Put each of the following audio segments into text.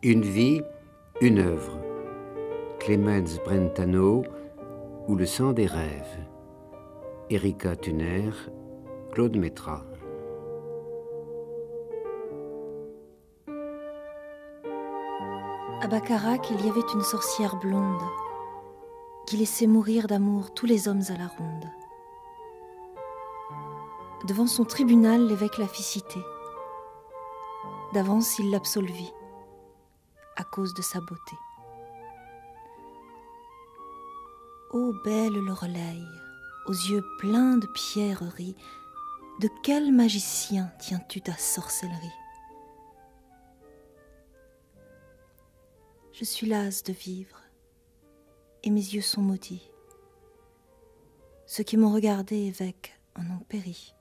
Une vie, une œuvre. Clemens Brentano ou Le sang des rêves. Erika Thuner, Claude Métra. À Bacharach, il y avait une sorcière blonde qui laissait mourir d'amour tous les hommes à la ronde. Devant son tribunal, l'évêque la fit citer. D'avance, il l'absolvit à cause de sa beauté. Ô belle Loreley, aux yeux pleins de pierreries, de quel magicien tiens-tu ta sorcellerie? Je suis lasse de vivre, et mes yeux sont maudits. Ceux qui m'ont regardé, évêque, en ont péri.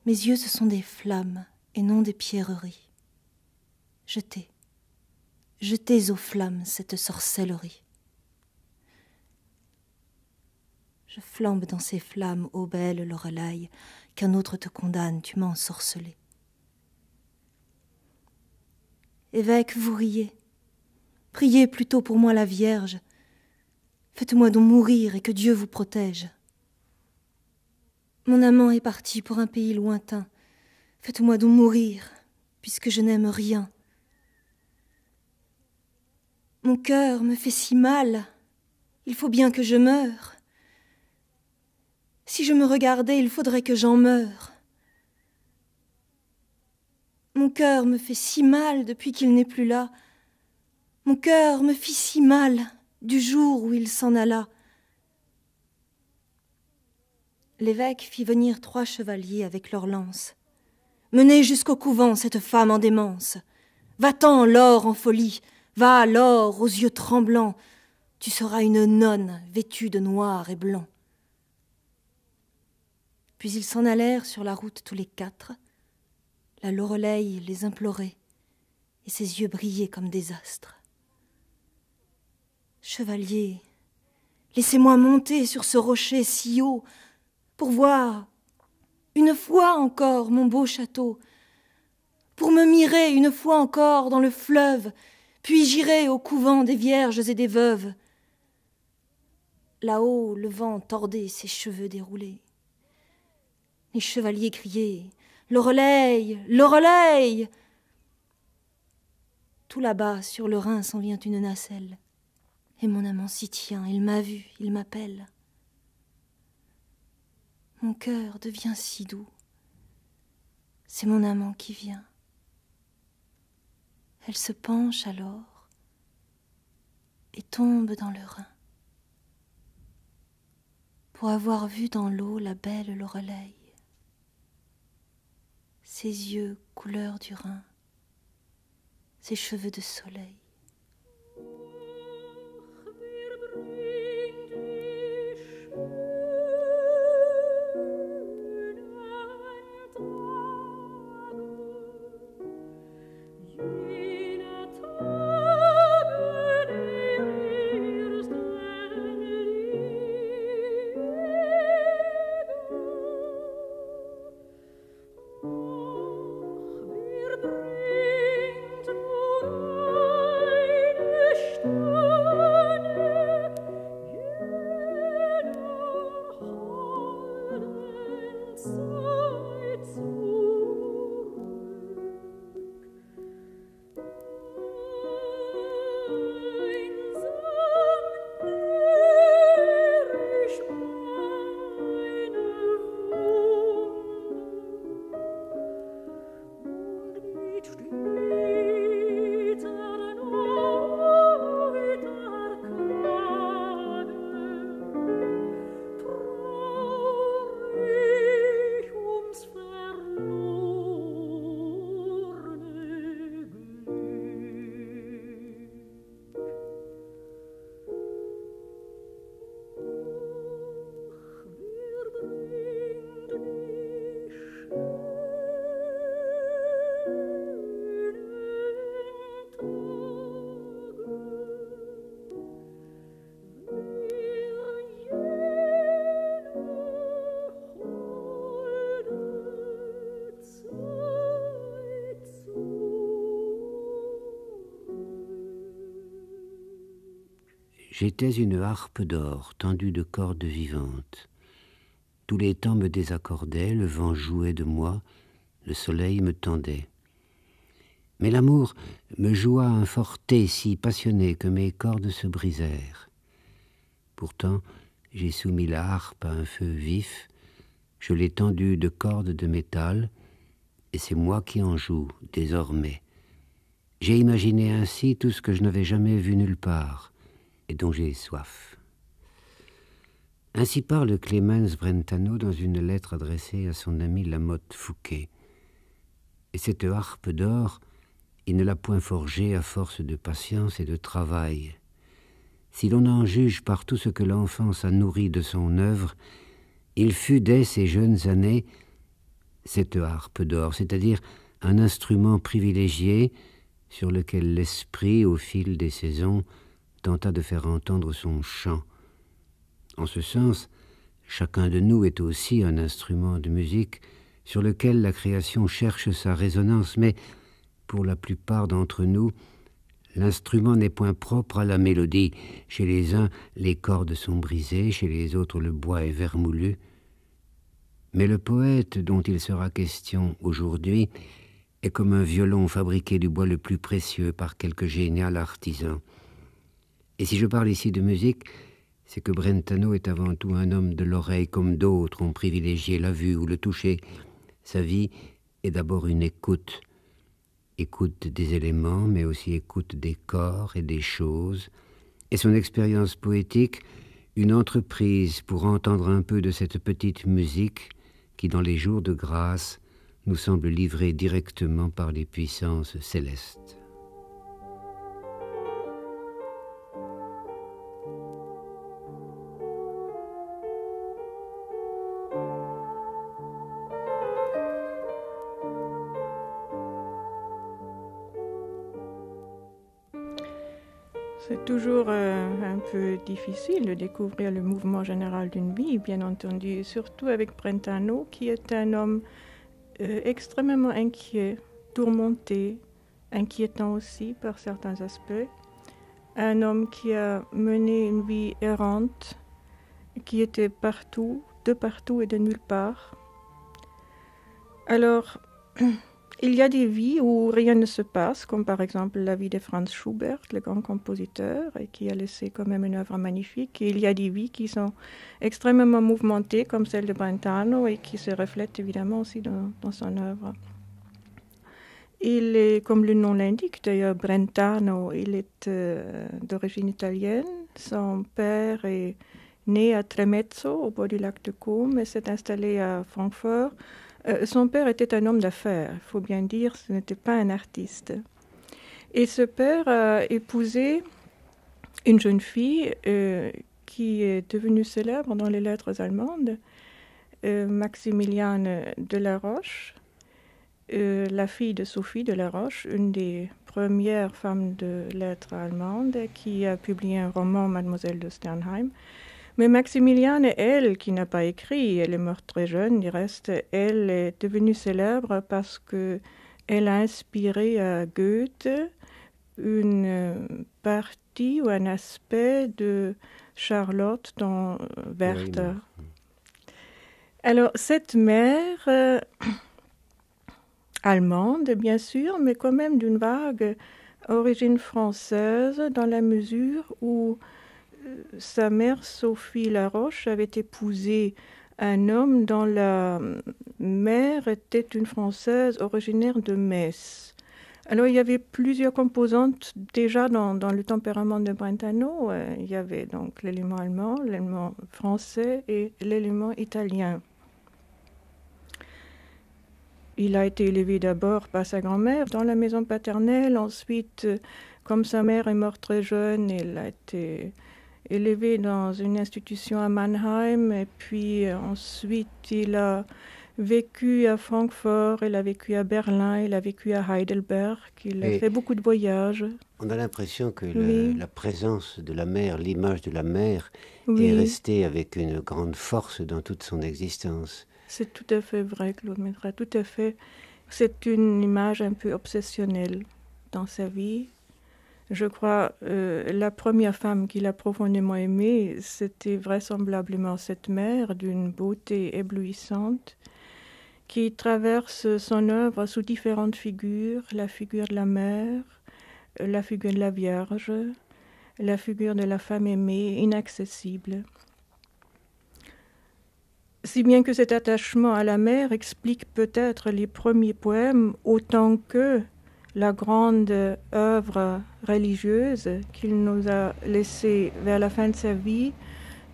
Mes yeux, ce sont des flammes, et non des pierreries. Jetez, jetez aux flammes cette sorcellerie. Je flambe dans ces flammes, ô belle Loreley, qu'un autre te condamne, tu m'as ensorcelé. Évêque, vous riez. Priez plutôt pour moi la Vierge. Faites-moi donc mourir et que Dieu vous protège. Mon amant est parti pour un pays lointain. Faites-moi donc mourir, puisque je n'aime rien. Mon cœur me fait si mal, il faut bien que je meure. Si je me regardais, il faudrait que j'en meure. Mon cœur me fait si mal depuis qu'il n'est plus là. Mon cœur me fit si mal du jour où il s'en alla. L'évêque fit venir 3 chevaliers avec leurs lances. Menez jusqu'au couvent cette femme en démence. Va-t'en, Laure en folie. Va, Laure, aux yeux tremblants. Tu seras une nonne vêtue de noir et blanc. Puis ils s'en allèrent sur la route tous les 4. La Loreley les implorait, et ses yeux brillaient comme des astres. Chevalier, laissez-moi monter sur ce rocher si haut pour voir une fois encore mon beau château, pour me mirer une fois encore dans le fleuve, puis j'irai au couvent des vierges et des veuves. Là-haut, le vent tordait ses cheveux déroulés. Les chevaliers criaient « Loreley, Loreley !» Tout là-bas, sur le Rhin, s'en vient une nacelle. Et mon amant s'y tient, il m'a vu, il m'appelle. Mon cœur devient si doux. C'est mon amant qui vient. Elle se penche alors et tombe dans le Rhin. Pour avoir vu dans l'eau la belle Loreley, ses yeux couleur du Rhin, ses cheveux de soleil. J'étais une harpe d'or tendue de cordes vivantes. Tous les temps me désaccordaient, le vent jouait de moi, le soleil me tendait. Mais l'amour me joua un forté si passionné que mes cordes se brisèrent. Pourtant, j'ai soumis la harpe à un feu vif, je l'ai tendue de cordes de métal, et c'est moi qui en joue désormais. J'ai imaginé ainsi tout ce que je n'avais jamais vu nulle part, et dont j'ai soif. Ainsi parle Clemens Brentano dans une lettre adressée à son ami Lamotte Fouquet. Et cette harpe d'or, il ne l'a point forgée à force de patience et de travail. Si l'on en juge par tout ce que l'enfance a nourri de son œuvre, il fut dès ses jeunes années cette harpe d'or, c'est-à-dire un instrument privilégié sur lequel l'esprit, au fil des saisons, tenta de faire entendre son chant. En ce sens, chacun de nous est aussi un instrument de musique sur lequel la création cherche sa résonance, mais pour la plupart d'entre nous, l'instrument n'est point propre à la mélodie. Chez les uns, les cordes sont brisées, chez les autres, le bois est vermoulu. Mais le poète dont il sera question aujourd'hui est comme un violon fabriqué du bois le plus précieux par quelque génial artisan. Et si je parle ici de musique, c'est que Brentano est avant tout un homme de l'oreille comme d'autres ont privilégié la vue ou le toucher. Sa vie est d'abord une écoute. Écoute des éléments, mais aussi écoute des corps et des choses. Et son expérience poétique, une entreprise pour entendre un peu de cette petite musique qui, dans les jours de grâce, nous semble livrée directement par les puissances célestes. C'est toujours un peu difficile de découvrir le mouvement général d'une vie, bien entendu, surtout avec Brentano, qui est un homme extrêmement inquiet, tourmenté, inquiétant aussi par certains aspects. Un homme qui a mené une vie errante, qui était partout, de partout et de nulle part. Alors, il y a des vies où rien ne se passe, comme par exemple la vie de Franz Schubert, le grand compositeur, et qui a laissé quand même une œuvre magnifique. Et il y a des vies qui sont extrêmement mouvementées, comme celle de Brentano, et qui se reflètent évidemment aussi dans son œuvre. Il est, comme le nom l'indique d'ailleurs, Brentano, il est d'origine italienne. Son père est né à Tremezzo, au bord du lac de Côme, et s'est installé à Francfort. Son père était un homme d'affaires, il faut bien dire, ce n'était pas un artiste. Et ce père a épousé une jeune fille qui est devenue célèbre dans les lettres allemandes, Maximiliane de la Roche, la fille de Sophie de la Roche, une des premières femmes de lettres allemandes, qui a publié un roman, Mademoiselle de Sternheim. Mais Maximiliane, elle, qui n'a pas écrit, elle est morte très jeune, du reste, elle est devenue célèbre parce qu'elle a inspiré à Goethe une partie ou un aspect de Charlotte dans Werther. Oui. Alors, cette mère allemande, bien sûr, mais quand même d'une vague origine française, dans la mesure où sa mère, Sophie Laroche, avait épousé un homme dont la mère était une Française originaire de Metz. Alors, il y avait plusieurs composantes déjà dans le tempérament de Brentano. Il y avait donc l'élément allemand, l'élément français et l'élément italien. Il a été élevé d'abord par sa grand-mère dans la maison paternelle. Ensuite, comme sa mère est morte très jeune, il a été élevé dans une institution à Mannheim, et puis ensuite il a vécu à Francfort, il a vécu à Berlin, il a vécu à Heidelberg, il a fait beaucoup de voyages. On a l'impression que Oui. la présence de la mère, l'image de la mère, Oui. est restée avec une grande force dans toute son existence. C'est tout à fait vrai, Claude Médra, tout à fait. C'est une image un peu obsessionnelle dans sa vie. Je crois la première femme qu'il a profondément aimée, c'était vraisemblablement cette mère d'une beauté éblouissante qui traverse son œuvre sous différentes figures, la figure de la mère, la figure de la Vierge, la figure de la femme aimée, inaccessible. Si bien que cet attachement à la mère explique peut-être les premiers poèmes autant que la grande œuvre religieuse qu'il nous a laissée vers la fin de sa vie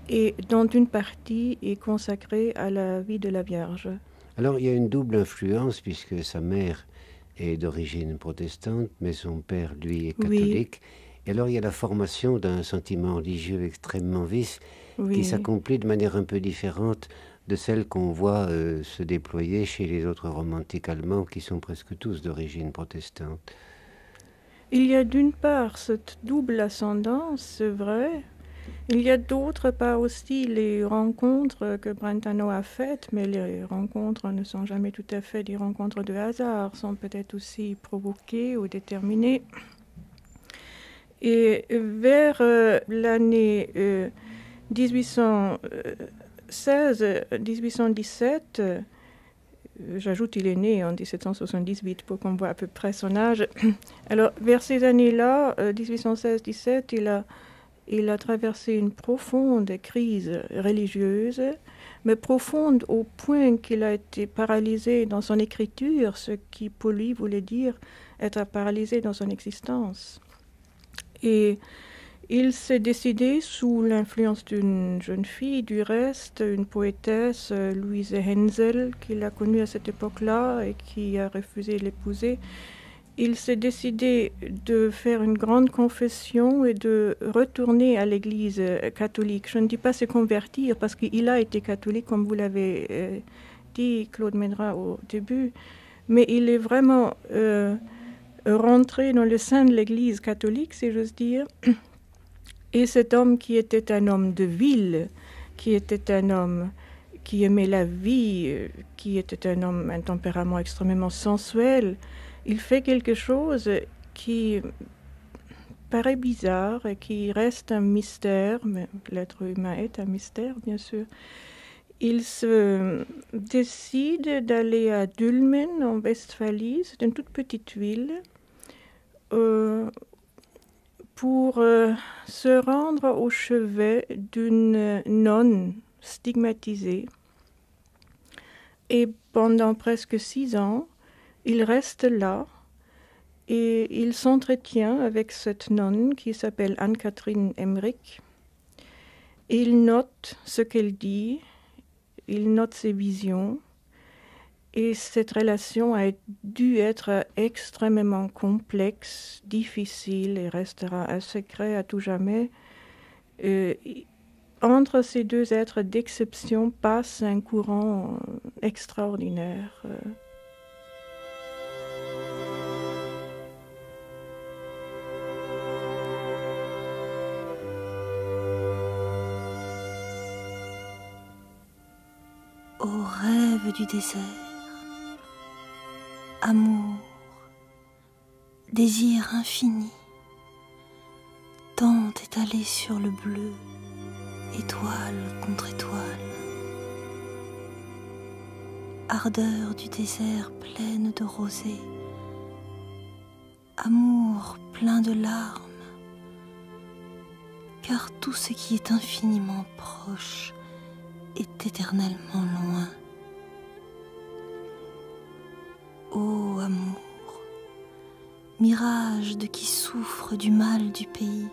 et dont une partie est consacrée à la vie de la Vierge. Alors il y a une double influence puisque sa mère est d'origine protestante, mais son père, lui, est catholique. Oui. Et alors il y a la formation d'un sentiment religieux extrêmement vif qui s'accomplit de manière un peu différente de celle qu'on voit se déployer chez les autres romantiques allemands qui sont presque tous d'origine protestante. Il y a d'une part cette double ascendance, c'est vrai. Il y a d'autre part aussi les rencontres que Brentano a faites, mais les rencontres ne sont jamais tout à fait des rencontres de hasard, sont peut-être aussi provoquées ou déterminées. Et vers l'année 1816-1817, j'ajoute il est né en 1778 pour qu'on voit à peu près son âge. Alors vers ces années-là, 1816-17, il a traversé une profonde crise religieuse, mais profonde au point qu'il a été paralysé dans son écriture, ce qui pour lui voulait dire être paralysé dans son existence. Et il s'est décidé, sous l'influence d'une jeune fille, du reste, une poétesse, Louise Hensel, qu'il a connue à cette époque-là et qui a refusé de l'épouser. Il s'est décidé de faire une grande confession et de retourner à l'église catholique. Je ne dis pas se convertir, parce qu'il a été catholique, comme vous l'avez dit, Claude Ménera, au début, mais il est vraiment rentré dans le sein de l'église catholique, si j'ose dire. Et cet homme qui était un homme de ville, qui était un homme qui aimait la vie, qui était un tempérament extrêmement sensuel, il fait quelque chose qui paraît bizarre et qui reste un mystère, mais l'être humain est un mystère, bien sûr. Il se décide d'aller à Dülmen, en Westphalie, c'est une toute petite ville, pour se rendre au chevet d'une nonne stigmatisée. Et pendant presque 6 ans, il reste là et il s'entretient avec cette nonne qui s'appelle Anne-Catherine Emmerich. Il note ce qu'elle dit, il note ses visions. Et cette relation a dû être extrêmement complexe, difficile et restera un secret à tout jamais. Entre ces deux êtres d'exception passe un courant extraordinaire. Au rêve du désert, amour, désir infini, tant étalé sur le bleu, étoile contre étoile. Ardeur du désert pleine de rosée, amour plein de larmes, car tout ce qui est infiniment proche est éternellement loin. Ô amour, mirage de qui souffre du mal du pays,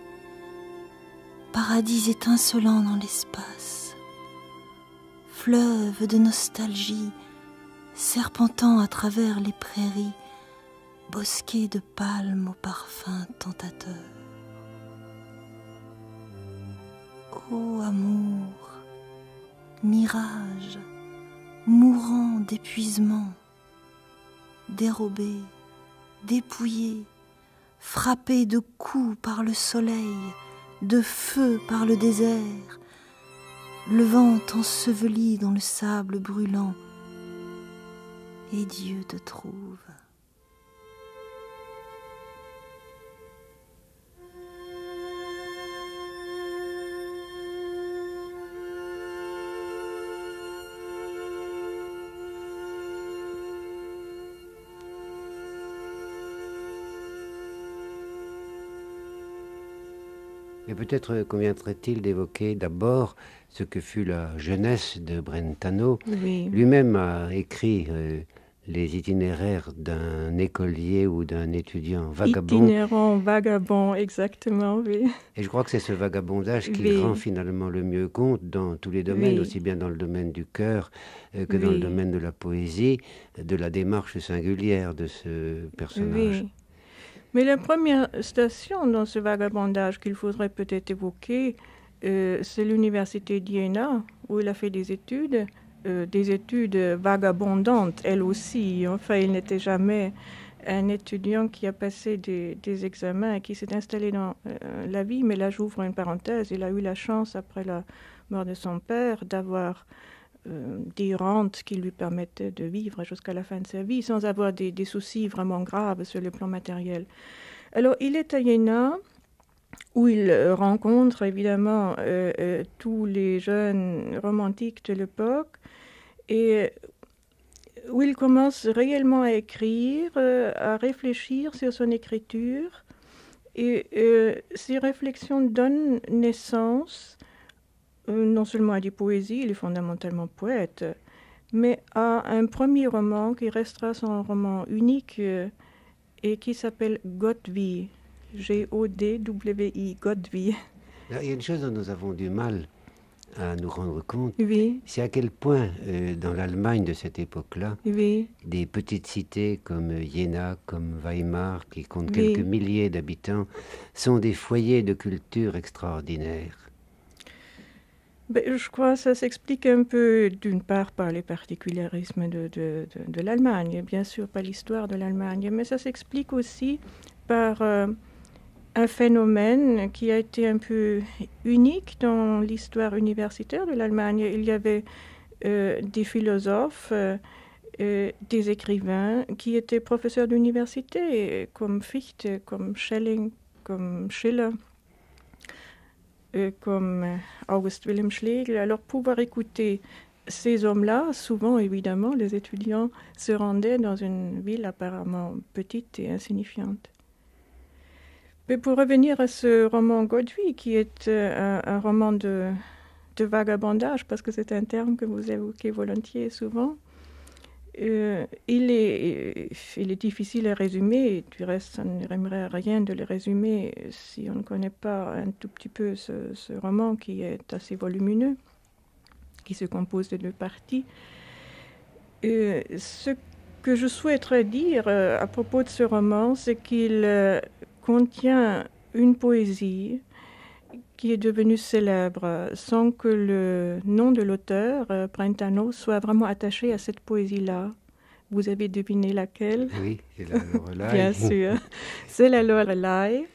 paradis étincelant dans l'espace, fleuve de nostalgie serpentant à travers les prairies, bosquets de palmes au parfum tentateur. Ô amour, mirage, mourant d'épuisement, dérobé, dépouillé, frappé de coups par le soleil, de feu par le désert, le vent enseveli dans le sable brûlant, et Dieu te trouve. Mais peut-être conviendrait-il d'évoquer d'abord ce que fut la jeunesse de Brentano. Oui. Lui-même a écrit les itinéraires d'un écolier ou d'un étudiant vagabond. Itinérant, vagabond, exactement, oui. Et je crois que c'est ce vagabondage qui Oui. rend finalement le mieux compte dans tous les domaines, Oui. aussi bien dans le domaine du cœur que dans le domaine de la poésie, de la démarche singulière de ce personnage. Oui. Mais la première station dans ce vagabondage qu'il faudrait peut-être évoquer, c'est l'université d'Iéna, où il a fait des études vagabondantes, elle aussi. Enfin, il n'était jamais un étudiant qui a passé des examens et qui s'est installé dans la vie. Mais là, j'ouvre une parenthèse, il a eu la chance, après la mort de son père, d'avoir des rentes qui lui permettaient de vivre jusqu'à la fin de sa vie sans avoir des soucis vraiment graves sur le plan matériel. Alors, il est à Iéna, où il rencontre évidemment tous les jeunes romantiques de l'époque, et où il commence réellement à écrire, à réfléchir sur son écriture, et ces réflexions donnent naissance non seulement à des poésies, il est fondamentalement poète, mais à un premier roman qui restera son roman unique et qui s'appelle Godwin, Godwi, Godwin. Il y a une chose dont nous avons du mal à nous rendre compte, Oui. C'est à quel point dans l'Allemagne de cette époque-là, Oui. des petites cités comme Jena, comme Weimar, qui comptent Oui. quelques milliers d'habitants, sont des foyers de culture extraordinaires. Je crois que ça s'explique un peu, d'une part, par les particularismes de l'Allemagne, bien sûr, pas l'histoire de l'Allemagne, mais ça s'explique aussi par un phénomène qui a été un peu unique dans l'histoire universitaire de l'Allemagne. Il y avait des philosophes, des écrivains qui étaient professeurs d'université, comme Fichte, comme Schelling, comme Schiller, comme August Wilhelm Schlegel. Alors, pouvoir écouter ces hommes-là, souvent, évidemment, les étudiants se rendaient dans une ville apparemment petite et insignifiante. Mais pour revenir à ce roman Godwin, qui est un roman de vagabondage, parce que c'est un terme que vous évoquez volontiers souvent, il est difficile à résumer. Du reste, ça n'aimerait rien de le résumer si on ne connaît pas un tout petit peu ce roman qui est assez volumineux, qui se compose de 2 parties. Ce que je souhaiterais dire à propos de ce roman, c'est qu'il contient une poésie qui est devenue célèbre sans que le nom de l'auteur, Brentano, soit vraiment attaché à cette poésie-là. Vous avez deviné laquelle? Oui, c'est la Loreley. Bien sûr, c'est la Loreley.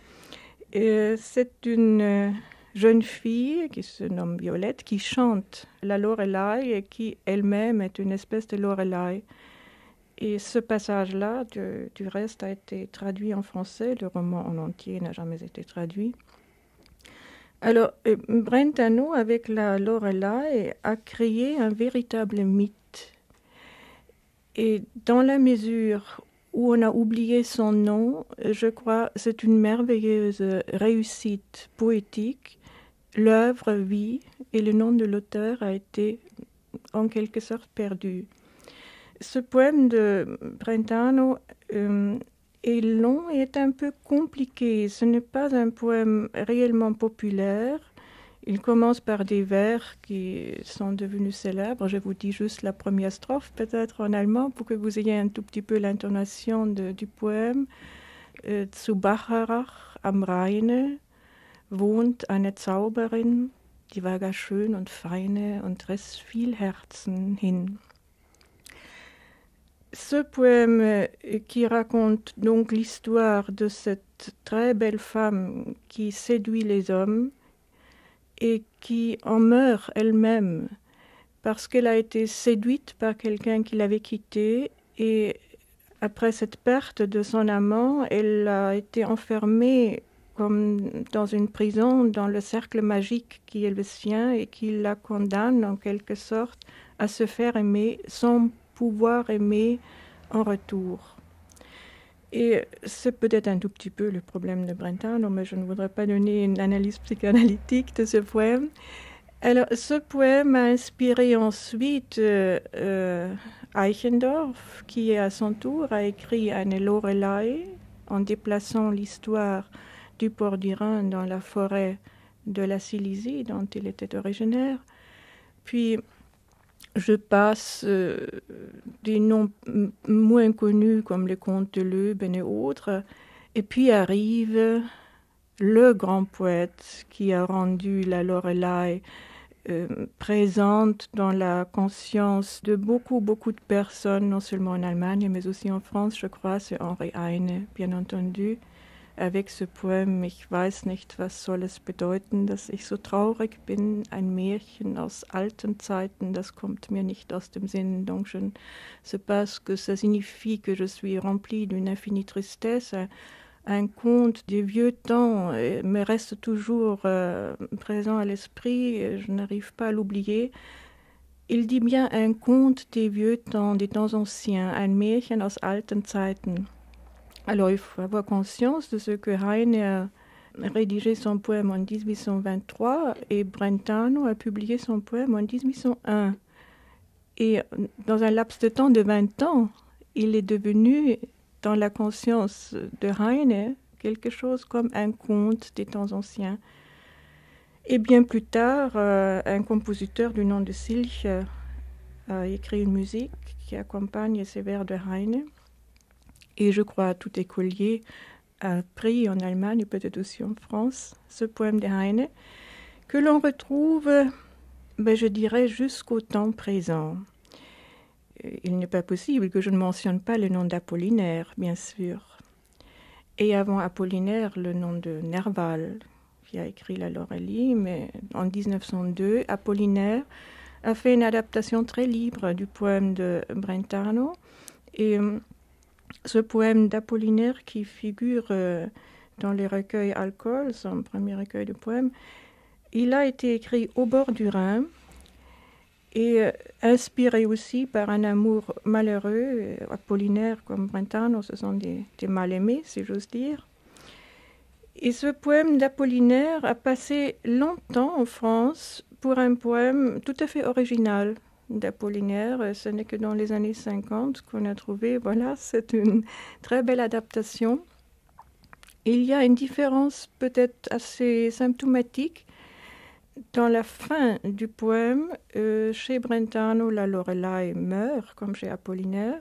C'est une jeune fille qui se nomme Violette, qui chante la Loreley et qui elle-même est une espèce de Loreley. Et ce passage-là, du reste, a été traduit en français. Le roman en entier n'a jamais été traduit. Alors, Brentano, avec la Loreley, a créé un véritable mythe. Et dans la mesure où on a oublié son nom, je crois que c'est une merveilleuse réussite poétique. L'œuvre vit et le nom de l'auteur a été en quelque sorte perdu. Ce poème de Brentano est long et est un peu compliqué. Ce n'est pas un poème réellement populaire. Il commence par des vers qui sont devenus célèbres. Je vous dis juste la première strophe, peut-être en allemand, pour que vous ayez un tout petit peu l'intonation du poème. Zu Bacharach am Rheine wohnt eine Zauberin, die war gar schön und feine und riss viel Herzen hin. Ce poème qui raconte donc l'histoire de cette très belle femme qui séduit les hommes et qui en meurt elle-même parce qu'elle a été séduite par quelqu'un qui l'avait quittée, et après cette perte de son amant, elle a été enfermée comme dans une prison, dans le cercle magique qui est le sien et qui la condamne en quelque sorte à se faire aimer sans pouvoir aimer en retour. Et c'est peut-être un tout petit peu le problème de Brentano, mais je ne voudrais pas donner une analyse psychanalytique de ce poème. Alors, ce poème a inspiré ensuite Eichendorff, qui à son tour a écrit Eine Lorelei, en déplaçant l'histoire du port du Rhin dans la forêt de la Silésie, dont il était originaire. Puis, je passe des noms moins connus comme les contes de Leuben et autres, et puis arrive le grand poète qui a rendu la Lorelei présente dans la conscience de beaucoup de personnes, non seulement en Allemagne, mais aussi en France, je crois, c'est Henri Heine, bien entendu, avec ce poème Ich weiß nicht, was soll es bedeuten, dass ich so traurig bin, ein Märchen aus alten Zeiten, das kommt mir nicht aus dem Sinn. Donc je ne sais pas ce que ça signifie que je suis remplie d'une infinie tristesse. Un conte des vieux temps me reste toujours présent à l'esprit, et je n'arrive pas à l'oublier. Il dit bien un conte des vieux temps, des temps anciens, ein Märchen aus alten Zeiten. Alors il faut avoir conscience de ce que Heine a rédigé son poème en 1823 et Brentano a publié son poème en 1801. Et dans un laps de temps de 20 ans, il est devenu, dans la conscience de Heine, quelque chose comme un conte des temps anciens. Et bien plus tard, un compositeur du nom de Silch a écrit une musique qui accompagne ces vers de Heine. Et je crois tout écolier a pris en Allemagne et peut-être aussi en France ce poème de Heine, que l'on retrouve, je dirais, jusqu'au temps présent. Il n'est pas possible que je ne mentionne pas le nom d'Apollinaire, bien sûr. Et avant Apollinaire, le nom de Nerval, qui a écrit la Lorelei, mais en 1902, Apollinaire a fait une adaptation très libre du poème de Brentano. Et ce poème d'Apollinaire qui figure dans les recueils Alcool, son premier recueil de poèmes, il a été écrit au bord du Rhin et inspiré aussi par un amour malheureux. Apollinaire comme Brentano, ce sont des mal-aimés, si j'ose dire. Et ce poème d'Apollinaire a passé longtemps en France pour un poème tout à fait original d'Apollinaire. Ce n'est que dans les années 50 qu'on a trouvé, voilà, c'est une très belle adaptation. Il y a une différence peut-être assez symptomatique. Dans la fin du poème, chez Brentano, la Lorelei meurt, comme chez Apollinaire.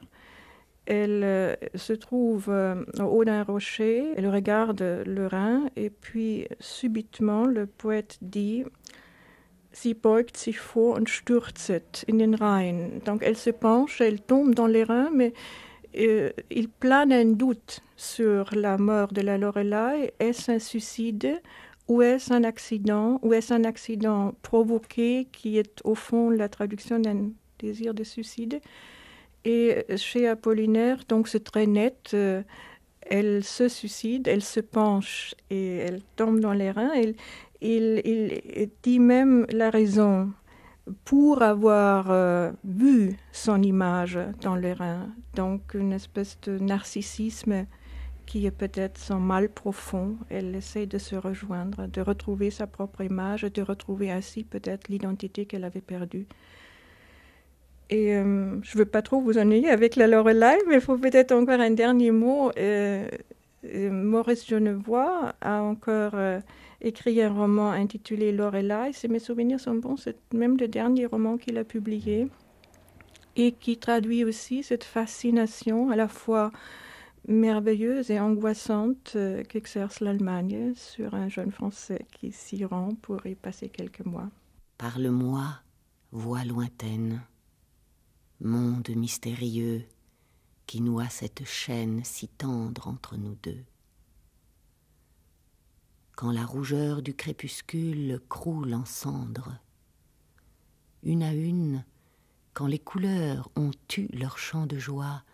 Elle se trouve au haut d'un rocher, elle regarde le Rhin, et puis subitement, le poète dit « Sie beugt sich vor und stürzet in den Rhein ». Donc elle se penche, elle tombe dans les reins, mais il plane un doute sur la mort de la Lorelei. Est-ce un suicide ? Ou est-ce un accident? Ou est-ce un accident provoqué qui est au fond la traduction d'un désir de suicide? Et chez Apollinaire, donc c'est très net, elle se suicide, elle se penche et elle tombe dans les reins. Il dit même la raison pour avoir vu son image dans les reins. Donc une espèce de narcissisme qui est peut-être son mal profond. Elle essaie de se rejoindre, de retrouver sa propre image, de retrouver ainsi peut-être l'identité qu'elle avait perdue. Et je ne veux pas trop vous ennuyer avec la Lorelei, mais il faut peut-être encore un dernier mot. Maurice Genevoix a encore écrit un roman intitulé Lorelei. Si mes souvenirs sont bons, c'est même le dernier roman qu'il a publié et qui traduit aussi cette fascination à la fois merveilleuse et angoissante qu'exerce l'Allemagne sur un jeune Français qui s'y rend pour y passer quelques mois. Parle-moi, voix lointaine, monde mystérieux qui noie cette chaîne si tendre entre nous deux. Quand la rougeur du crépuscule croule en cendres, une à une, quand les couleurs ont eu leur chant de joie,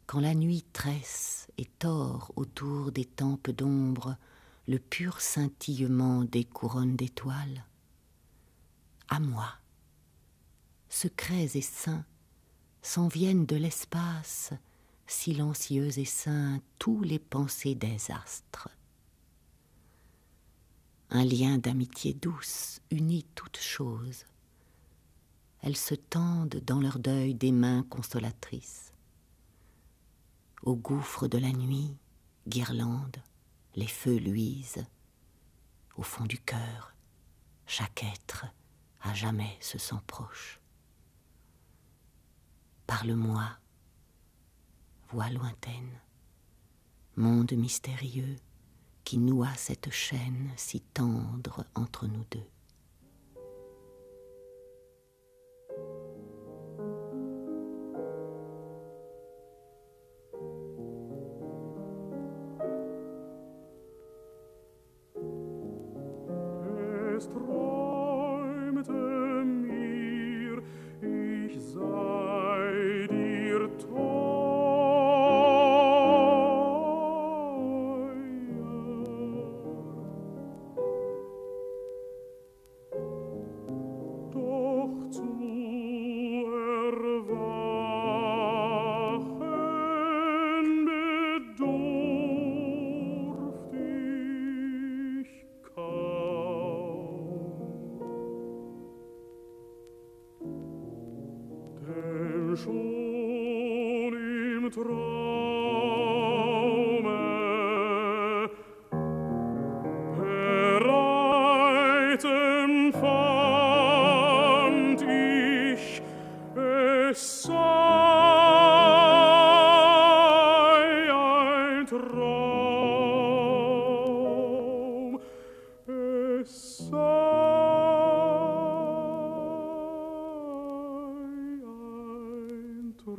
quand la nuit tresse et tord autour des tempes d'ombre le pur scintillement des couronnes d'étoiles, à moi, secrets et saints, s'en viennent de l'espace silencieux et saint, tous les pensées des astres. Un lien d'amitié douce unit toutes choses. Elles se tendent dans leur deuil des mains consolatrices. Au gouffre de la nuit, guirlandes, les feux luisent. Au fond du cœur, chaque être à jamais se sent proche. Parle-moi, voix lointaine, monde mystérieux qui noua cette chaîne si tendre entre nous deux. Es träumte mir, ich sei dir doch zu erwachen bedurft ich kaum. Denn schon im Traume bereiten fand ich, es sei ein Traum, es sei ein Traum.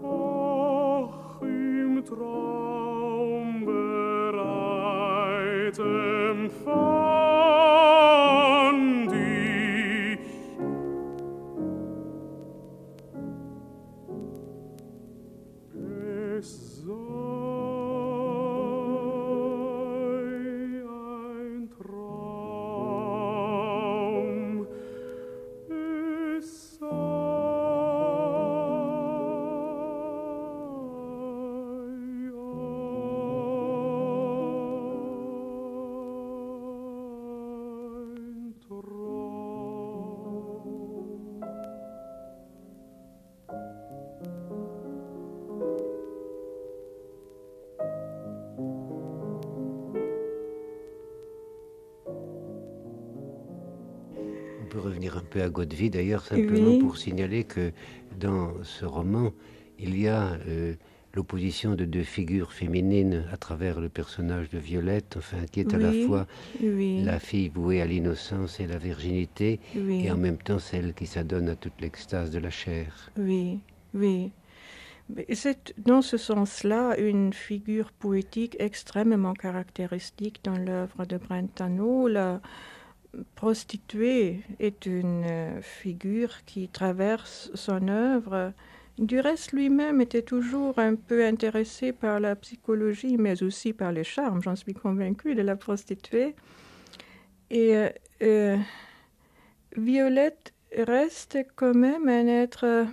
Ach, im Traum bereitem fand ich es sei ein Traum, es sei ein Traum. On peut revenir un peu à Godeville, d'ailleurs, simplement Oui. pour signaler que dans ce roman, il y a l'opposition de deux figures féminines à travers le personnage de Violette, enfin, qui est à la Oui, fois oui, la fille vouée à l'innocence et la virginité, oui, et en même temps celle qui s'adonne à toute l'extase de la chair. oui, oui. Mais c'est dans ce sens-là une figure poétique extrêmement caractéristique dans l'œuvre de Brentano. La prostituée est une figure qui traverse son œuvre. Du reste, lui-même était toujours un peu intéressé par la psychologie, mais aussi par les charmes, j'en suis convaincue, de la prostituée. Et Violette reste quand même un être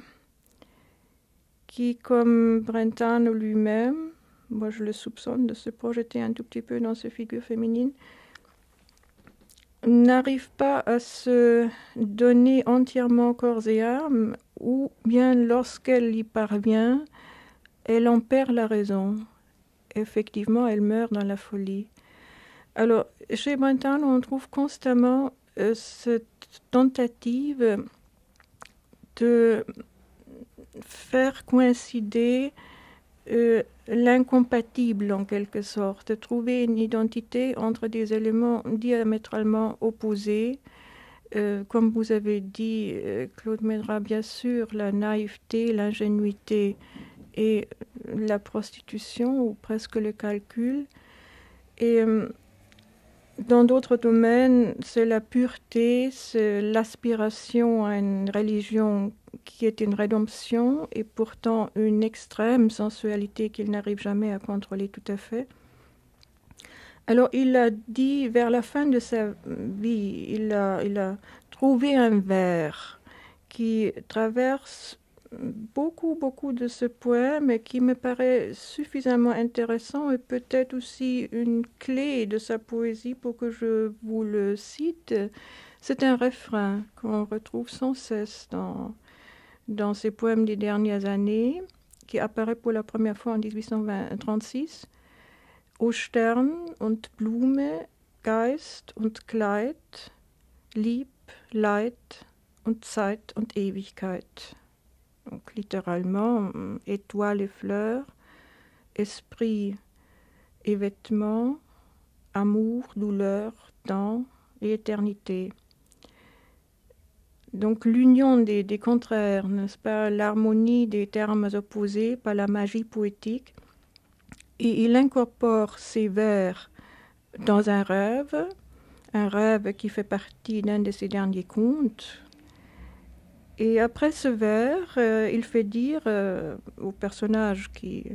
qui, comme Brentano lui-même, moi je le soupçonne de se projeter un tout petit peu dans ces figures féminines, n'arrive pas à se donner entièrement corps et âme, ou bien lorsqu'elle y parvient, elle en perd la raison. Effectivement, elle meurt dans la folie. Alors, chez Brentano, on trouve constamment cette tentative de faire coïncider l'incompatible en quelque sorte, de trouver une identité entre des éléments diamétralement opposés. Comme vous avez dit, Claude Médra, bien sûr, la naïveté, l'ingénuité et la prostitution, ou presque le calcul. Et dans d'autres domaines, c'est la pureté, c'est l'aspiration à une religion qui est une rédemption et pourtant une extrême sensualité qu'il n'arrive jamais à contrôler tout à fait. Alors il a dit, vers la fin de sa vie, il a trouvé un vers qui traverse beaucoup de ce poème et qui me paraît suffisamment intéressant et peut-être aussi une clé de sa poésie pour que je vous le cite. C'est un refrain qu'on retrouve sans cesse dans ses poèmes des dernières années, qui apparaît pour la première fois en 1836. O Stern und Blume, Geist und Kleid, Lieb, Leid und Zeit und Ewigkeit. Donc, littéralement, étoiles et fleurs, esprit et vêtements, amour, douleur, temps et éternité. Donc l'union des contraires, n'est-ce pas, l'harmonie des termes opposés par la magie poétique. Et il incorpore ces vers dans un rêve qui fait partie d'un de ses derniers contes. Et après ce vers, il fait dire au personnage qui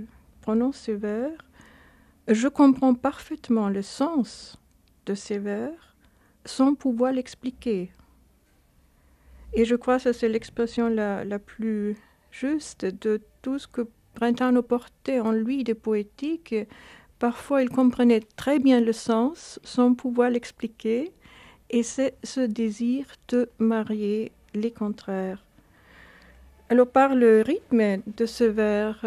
prononce ces vers, « Je comprends parfaitement le sens de ces vers sans pouvoir l'expliquer. » Et je crois que c'est l'expression la plus juste de tout ce que Brentano portait en lui de poétique. Parfois, il comprenait très bien le sens sans pouvoir l'expliquer, et c'est ce désir de marier les contraires. Alors, par le rythme de ce vers,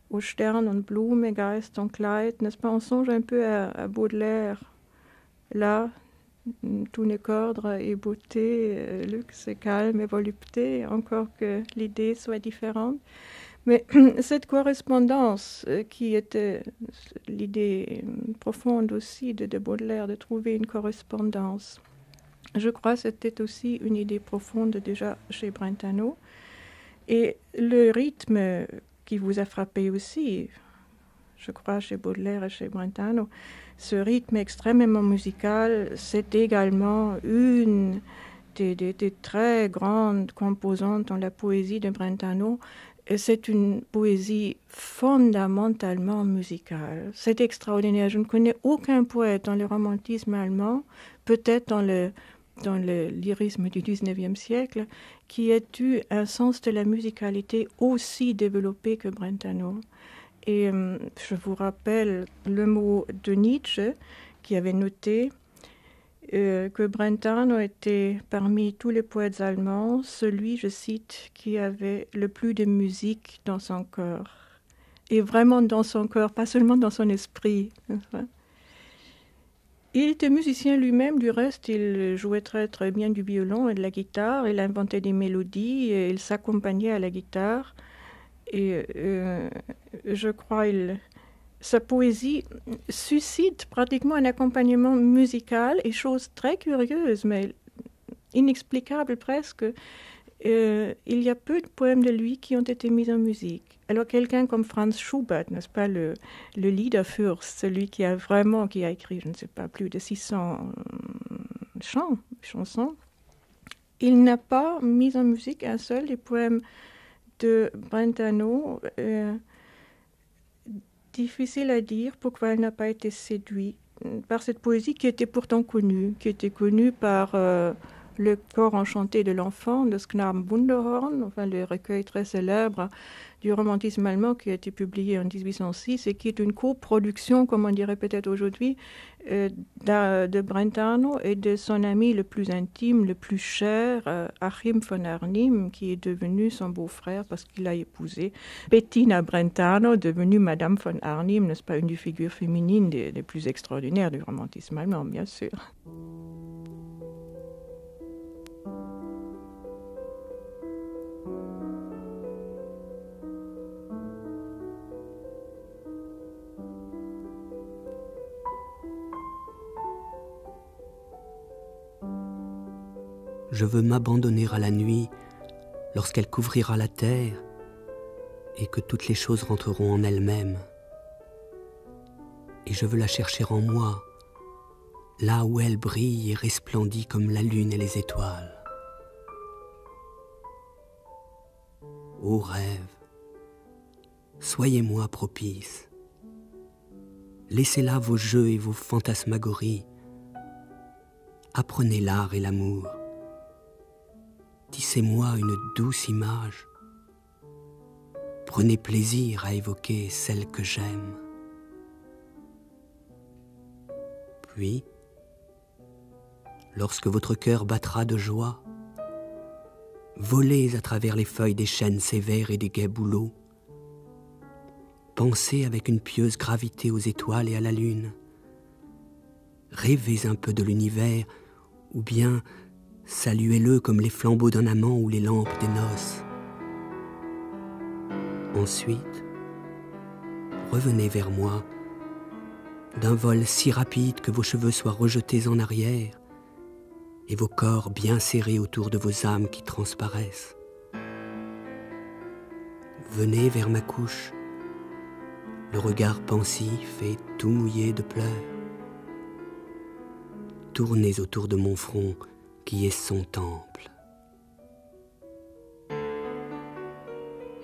O Stern und Blume, Geist und Kleid, n'est-ce pas, on songe un peu à Baudelaire. Là, tout n'est qu'ordre et beauté, luxe, calme et volupté, encore que l'idée soit différente. Mais cette correspondance, qui était l'idée profonde aussi de Baudelaire, de trouver une correspondance, je crois que c'était aussi une idée profonde déjà chez Brentano. Et le rythme qui vous a frappé aussi, je crois, chez Baudelaire et chez Brentano, ce rythme extrêmement musical, c'est également une des très grandes composantes dans la poésie de Brentano. Et c'est une poésie fondamentalement musicale. C'est extraordinaire. Je ne connais aucun poète dans le romantisme allemand, peut-être dans le lyrisme du XIXe siècle, qui ait eu un sens de la musicalité aussi développé que Brentano. Et je vous rappelle le mot de Nietzsche, qui avait noté que Brentano était parmi tous les poètes allemands celui, je cite, qui avait le plus de musique dans son cœur. Et vraiment dans son cœur, pas seulement dans son esprit. Il était musicien lui-même, du reste, il jouait très très bien du violon et de la guitare, il inventait des mélodies, et il s'accompagnait à la guitare. Et je crois sa poésie suscite pratiquement un accompagnement musical, et chose très curieuse, mais inexplicable presque, il y a peu de poèmes de lui qui ont été mis en musique. Alors quelqu'un comme Franz Schubert, n'est-ce pas, le Liederfürst, celui qui a écrit, je ne sais pas, plus de 600 chansons, il n'a pas mis en musique un seul des poèmes de Brentano. Difficile à dire pourquoi elle n'a pas été séduite par cette poésie qui était pourtant connue, par le corps enchanté de l'enfant, de Knaben Wunderhorn, enfin le recueil très célèbre du romantisme allemand qui a été publié en 1806 et qui est une coproduction, comme on dirait peut-être aujourd'hui, de Brentano et de son ami le plus intime, le plus cher, Achim von Arnim, qui est devenu son beau-frère parce qu'il a épousé Bettina Brentano, devenue Madame von Arnim, n'est-ce pas, une des figures féminines des plus extraordinaires du romantisme allemand, bien sûr. Je veux m'abandonner à la nuit lorsqu'elle couvrira la terre et que toutes les choses rentreront en elles-mêmes. Et je veux la chercher en moi, là où elle brille et resplendit comme la lune et les étoiles. Ô rêve, soyez-moi propice. Laissez là vos jeux et vos fantasmagories. Apprenez l'art et l'amour. Tissez-moi une douce image. Prenez plaisir à évoquer celle que j'aime. Puis, lorsque votre cœur battra de joie, volez à travers les feuilles des chênes sévères et des gais bouleaux. Pensez avec une pieuse gravité aux étoiles et à la lune. Rêvez un peu de l'univers, ou bien saluez-le comme les flambeaux d'un amant ou les lampes des noces. Ensuite, revenez vers moi, d'un vol si rapide que vos cheveux soient rejetés en arrière et vos corps bien serrés autour de vos âmes qui transparaissent. Venez vers ma couche, le regard pensif et tout mouillé de pleurs. Tournez autour de mon front qui est son temple.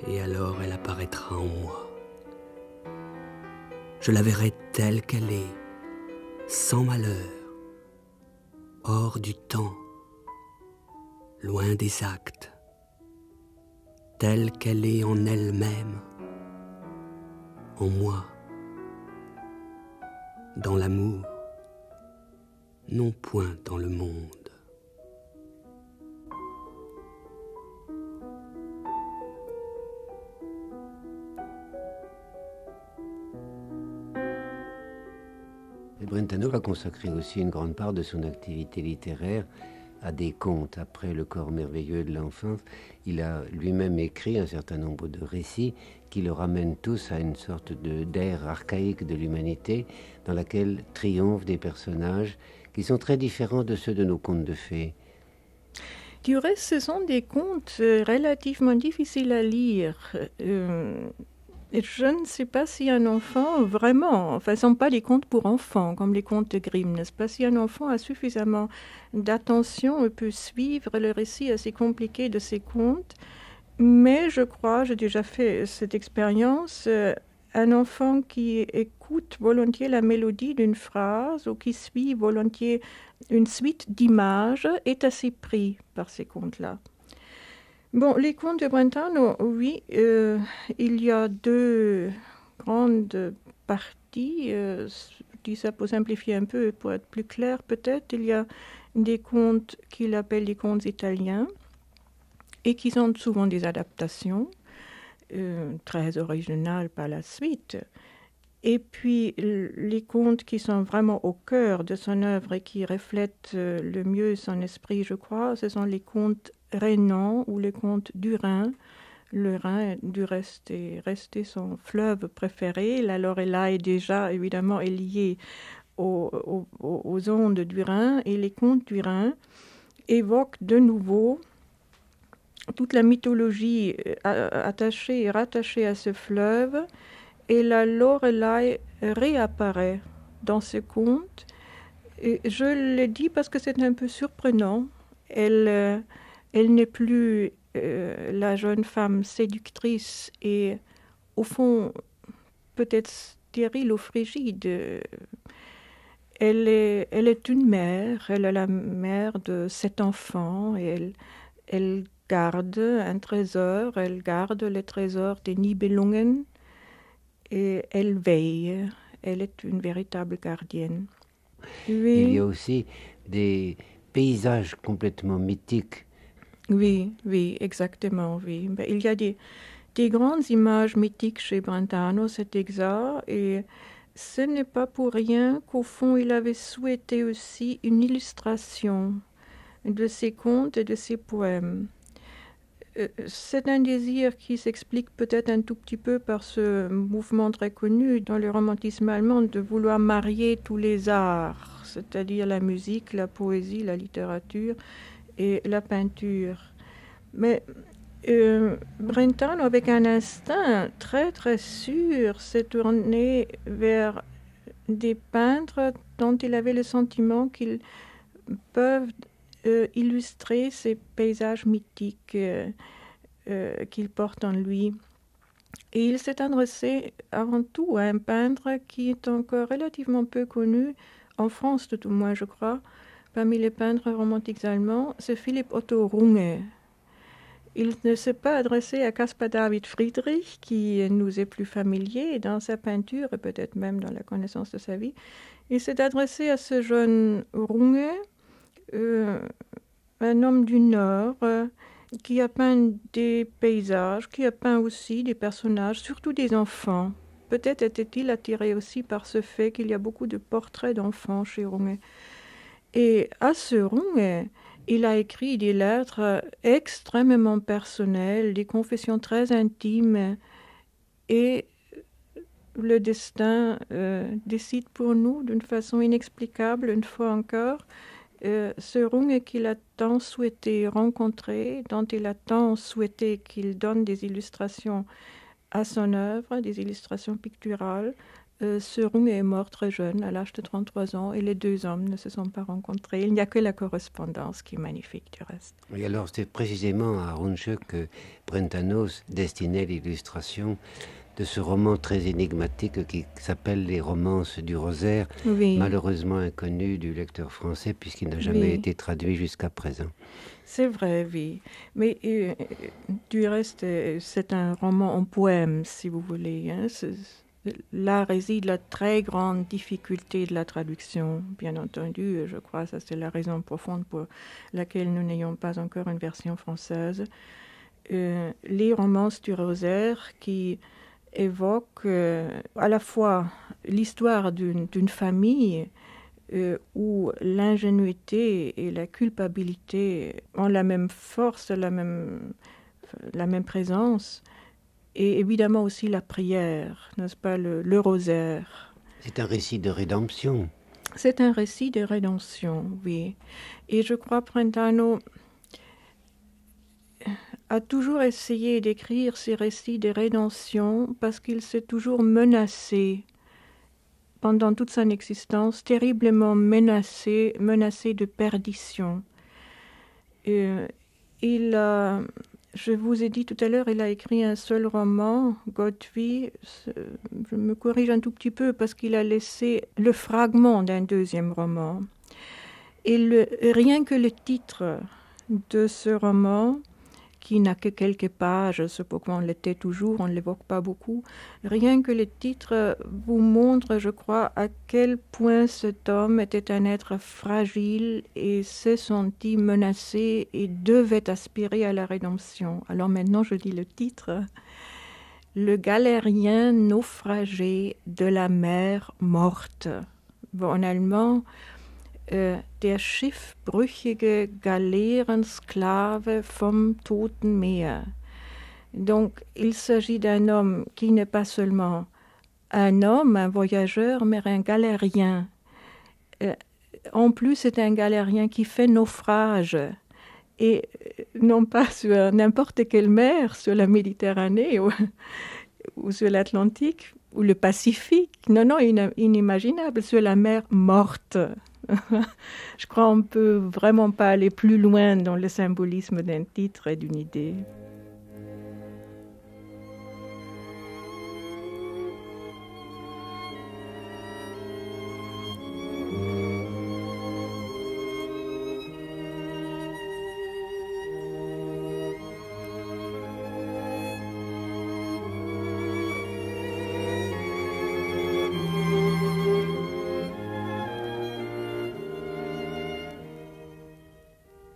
Et alors elle apparaîtra en moi. Je la verrai telle qu'elle est, sans malheur, hors du temps, loin des actes, telle qu'elle est en elle-même, en moi, dans l'amour, non point dans le monde. Brentano a consacré aussi une grande part de son activité littéraire à des contes. Après Le corps merveilleux de l'enfance, il a lui-même écrit un certain nombre de récits qui le ramènent tous à une sorte d'ère archaïque de l'humanité dans laquelle triomphent des personnages qui sont très différents de ceux de nos contes de fées. Du reste, ce sont des contes relativement difficiles à lire. Je ne sais pas si un enfant vraiment, enfin, ce ne sont pas des contes pour enfants, comme les contes de Grimm, n'est-ce pas? Si un enfant a suffisamment d'attention, il peut suivre le récit assez compliqué de ces contes. Mais je crois, j'ai déjà fait cette expérience, un enfant qui écoute volontiers la mélodie d'une phrase ou qui suit volontiers une suite d'images est assez pris par ces contes-là. Bon, les contes de Brentano, oui, il y a deux grandes parties. Je dis ça pour simplifier un peu, pour être plus clair peut-être. Il y a des contes qu'il appelle les contes italiens et qui sont souvent des adaptations, très originales par la suite. Et puis les contes qui sont vraiment au cœur de son œuvre et qui reflètent le mieux son esprit, je crois, ce sont les contes rhénans ou les contes du Rhin. Le Rhin, du reste, est resté son fleuve préféré. La Lorelai, déjà, évidemment, est liée aux ondes du Rhin. Et les contes du Rhin évoquent de nouveau toute la mythologie attachée et rattachée à ce fleuve. Et la Lorelai réapparaît dans ce conte. Et je le dis parce que c'est un peu surprenant. Elle n'est plus la jeune femme séductrice et, au fond, peut-être stérile ou frigide. Elle est une mère. Elle est la mère de 7 enfants. Et elle garde un trésor. Elle garde le trésor des Nibelungen. Et elle veille. Elle est une véritable gardienne. Oui. Il y a aussi des paysages complètement mythiques. Oui, exactement, oui. Ben, il y a des grandes images mythiques chez Brentano, c'est exact, et ce n'est pas pour rien qu'au fond, il avait souhaité aussi une illustration de ses contes et de ses poèmes. C'est un désir qui s'explique peut-être un tout petit peu par ce mouvement très connu dans le romantisme allemand de vouloir marier tous les arts, c'est-à-dire la musique, la poésie, la littérature et la peinture. Mais Brentano, avec un instinct très très sûr, s'est tourné vers des peintres dont il avait le sentiment qu'ils peuvent illustrer ces paysages mythiques qu'il porte en lui. Et il s'est adressé avant tout à un peintre qui est encore relativement peu connu, en France tout au moins je crois, parmi les peintres romantiques allemands, c'est Philipp Otto Runge. Il ne s'est pas adressé à Caspar David Friedrich, qui nous est plus familier dans sa peinture et peut-être même dans la connaissance de sa vie. Il s'est adressé à ce jeune Runge, un homme du Nord, qui a peint des paysages, qui a peint aussi des personnages, surtout des enfants. Peut-être était-il attiré aussi par ce fait qu'il y a beaucoup de portraits d'enfants chez Runge. Et à ce Runge, il a écrit des lettres extrêmement personnelles, des confessions très intimes, et le destin décide pour nous d'une façon inexplicable, une fois encore, ce Runge qu'il a tant souhaité rencontrer, dont il a tant souhaité qu'il donne des illustrations à son œuvre, des illustrations picturales. Ce Runge est mort très jeune, à l'âge de 33 ans, et les deux hommes ne se sont pas rencontrés. Il n'y a que la correspondance qui est magnifique, du reste. Et alors, c'est précisément à Runge que Brentano destinait l'illustration de ce roman très énigmatique qui s'appelle Les Romances du Rosaire, Oui. malheureusement inconnu du lecteur français puisqu'il n'a jamais été traduit jusqu'à présent. C'est vrai, oui. Mais du reste, c'est un roman en poème, si vous voulez. Hein. Là réside la très grande difficulté de la traduction, bien entendu. Je crois que ça, c'est la raison profonde pour laquelle nous n'ayons pas encore une version française. Les Romances du Rosaire qui évoquent à la fois l'histoire d'une famille où l'ingénuité et la culpabilité ont la même force, la même présence, et évidemment aussi la prière, n'est-ce pas, le rosaire. C'est un récit de rédemption. C'est un récit de rédemption, oui. Et je crois Brentano a toujours essayé d'écrire ces récits de rédemption parce qu'il s'est toujours menacé pendant toute son existence, terriblement menacé de perdition. Je vous ai dit tout à l'heure, il a écrit un seul roman, Godwin. Je me corrige un tout petit peu parce qu'il a laissé le fragment d'un deuxième roman. Et rien que le titre de ce roman, qui n'a que quelques pages, ce pourquoi on l'était toujours, on ne l'évoque pas beaucoup. Rien que le titre vous montre, je crois, à quel point cet homme était un être fragile et s'est senti menacé et devait aspirer à la rédemption. Alors maintenant, je dis le titre. Le galérien naufragé de la mer morte. Bon, en allemand, der schiffbrüchige Galeerensklave vom Toten Meer. Donc, il s'agit d'un homme qui n'est pas seulement un homme, un voyageur, mais un galérien. En plus, c'est un galérien qui fait naufrage. Et non pas sur n'importe quelle mer, sur la Méditerranée ou sur l'Atlantique ou le Pacifique. Non, inimaginable, sur la mer morte. Je crois qu'on ne peut vraiment pas aller plus loin dans le symbolisme d'un titre et d'une idée.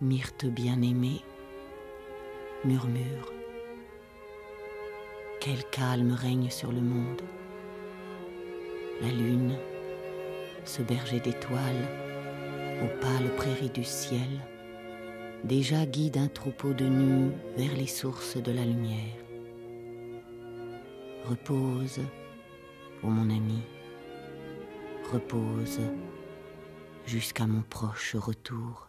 Myrte bien-aimée, murmure. Quel calme règne sur le monde. La lune, ce berger d'étoiles, aux pâles prairies du ciel, déjà guide un troupeau de nus vers les sources de la lumière. Repose, ô mon ami, repose jusqu'à mon proche retour.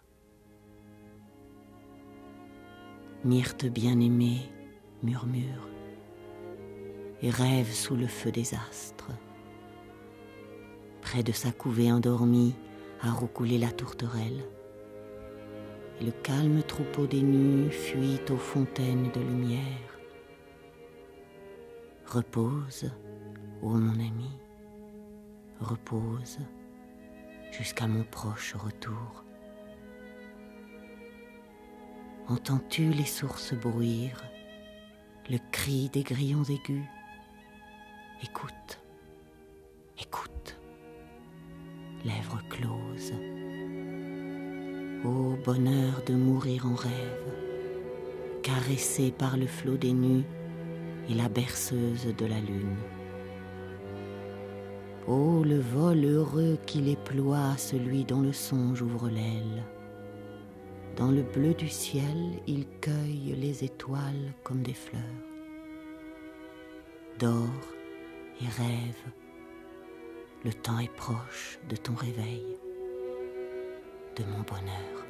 Myrte bien-aimée murmure et rêve sous le feu des astres. Près de sa couvée endormie a roucoulé la tourterelle, et le calme troupeau des nues fuit aux fontaines de lumière. Repose, ô mon ami, repose jusqu'à mon proche retour. Entends-tu les sources bruire, le cri des grillons aigus? Écoute, écoute, lèvres closes. Ô bonheur de mourir en rêve, caressé par le flot des nues et la berceuse de la lune. Ô le vol heureux qui déploie celui dont le songe ouvre l'aile. Dans le bleu du ciel, il cueille les étoiles comme des fleurs. Dors et rêve, le temps est proche de ton réveil, de mon bonheur.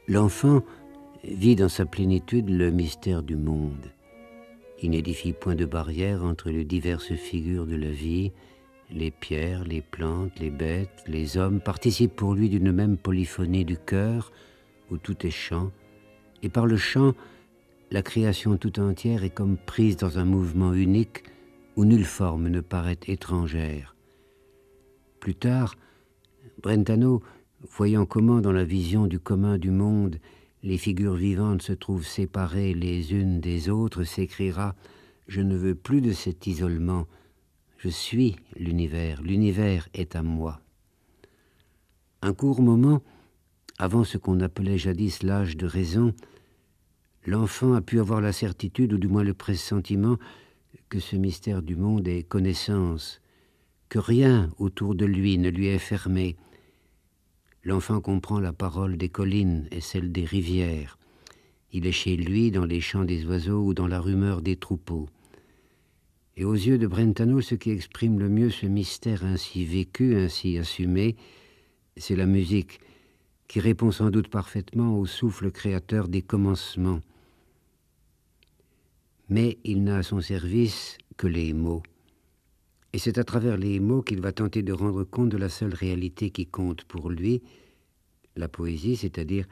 L'enfant vit dans sa plénitude le mystère du monde. Il n'édifie point de barrière entre les diverses figures de la vie. Les pierres, les plantes, les bêtes, les hommes participent pour lui d'une même polyphonie du cœur, où tout est chant, et par le chant, la création tout entière est comme prise dans un mouvement unique où nulle forme ne paraît étrangère. Plus tard, Brentano, voyant comment dans la vision du commun du monde, les figures vivantes se trouvent séparées les unes des autres, s'écriera « Je ne veux plus de cet isolement, je suis l'univers est à moi ». Un court moment, avant ce qu'on appelait jadis l'âge de raison, l'enfant a pu avoir la certitude, ou du moins le pressentiment, que ce mystère du monde est connaissance, que rien autour de lui ne lui est fermé. L'enfant comprend la parole des collines et celle des rivières. Il est chez lui dans les chants des oiseaux ou dans la rumeur des troupeaux. Et aux yeux de Brentano, ce qui exprime le mieux ce mystère ainsi vécu, ainsi assumé, c'est la musique, qui répond sans doute parfaitement au souffle créateur des commencements. Mais il n'a à son service que les mots. Et c'est à travers les mots qu'il va tenter de rendre compte de la seule réalité qui compte pour lui, la poésie, c'est-à-dire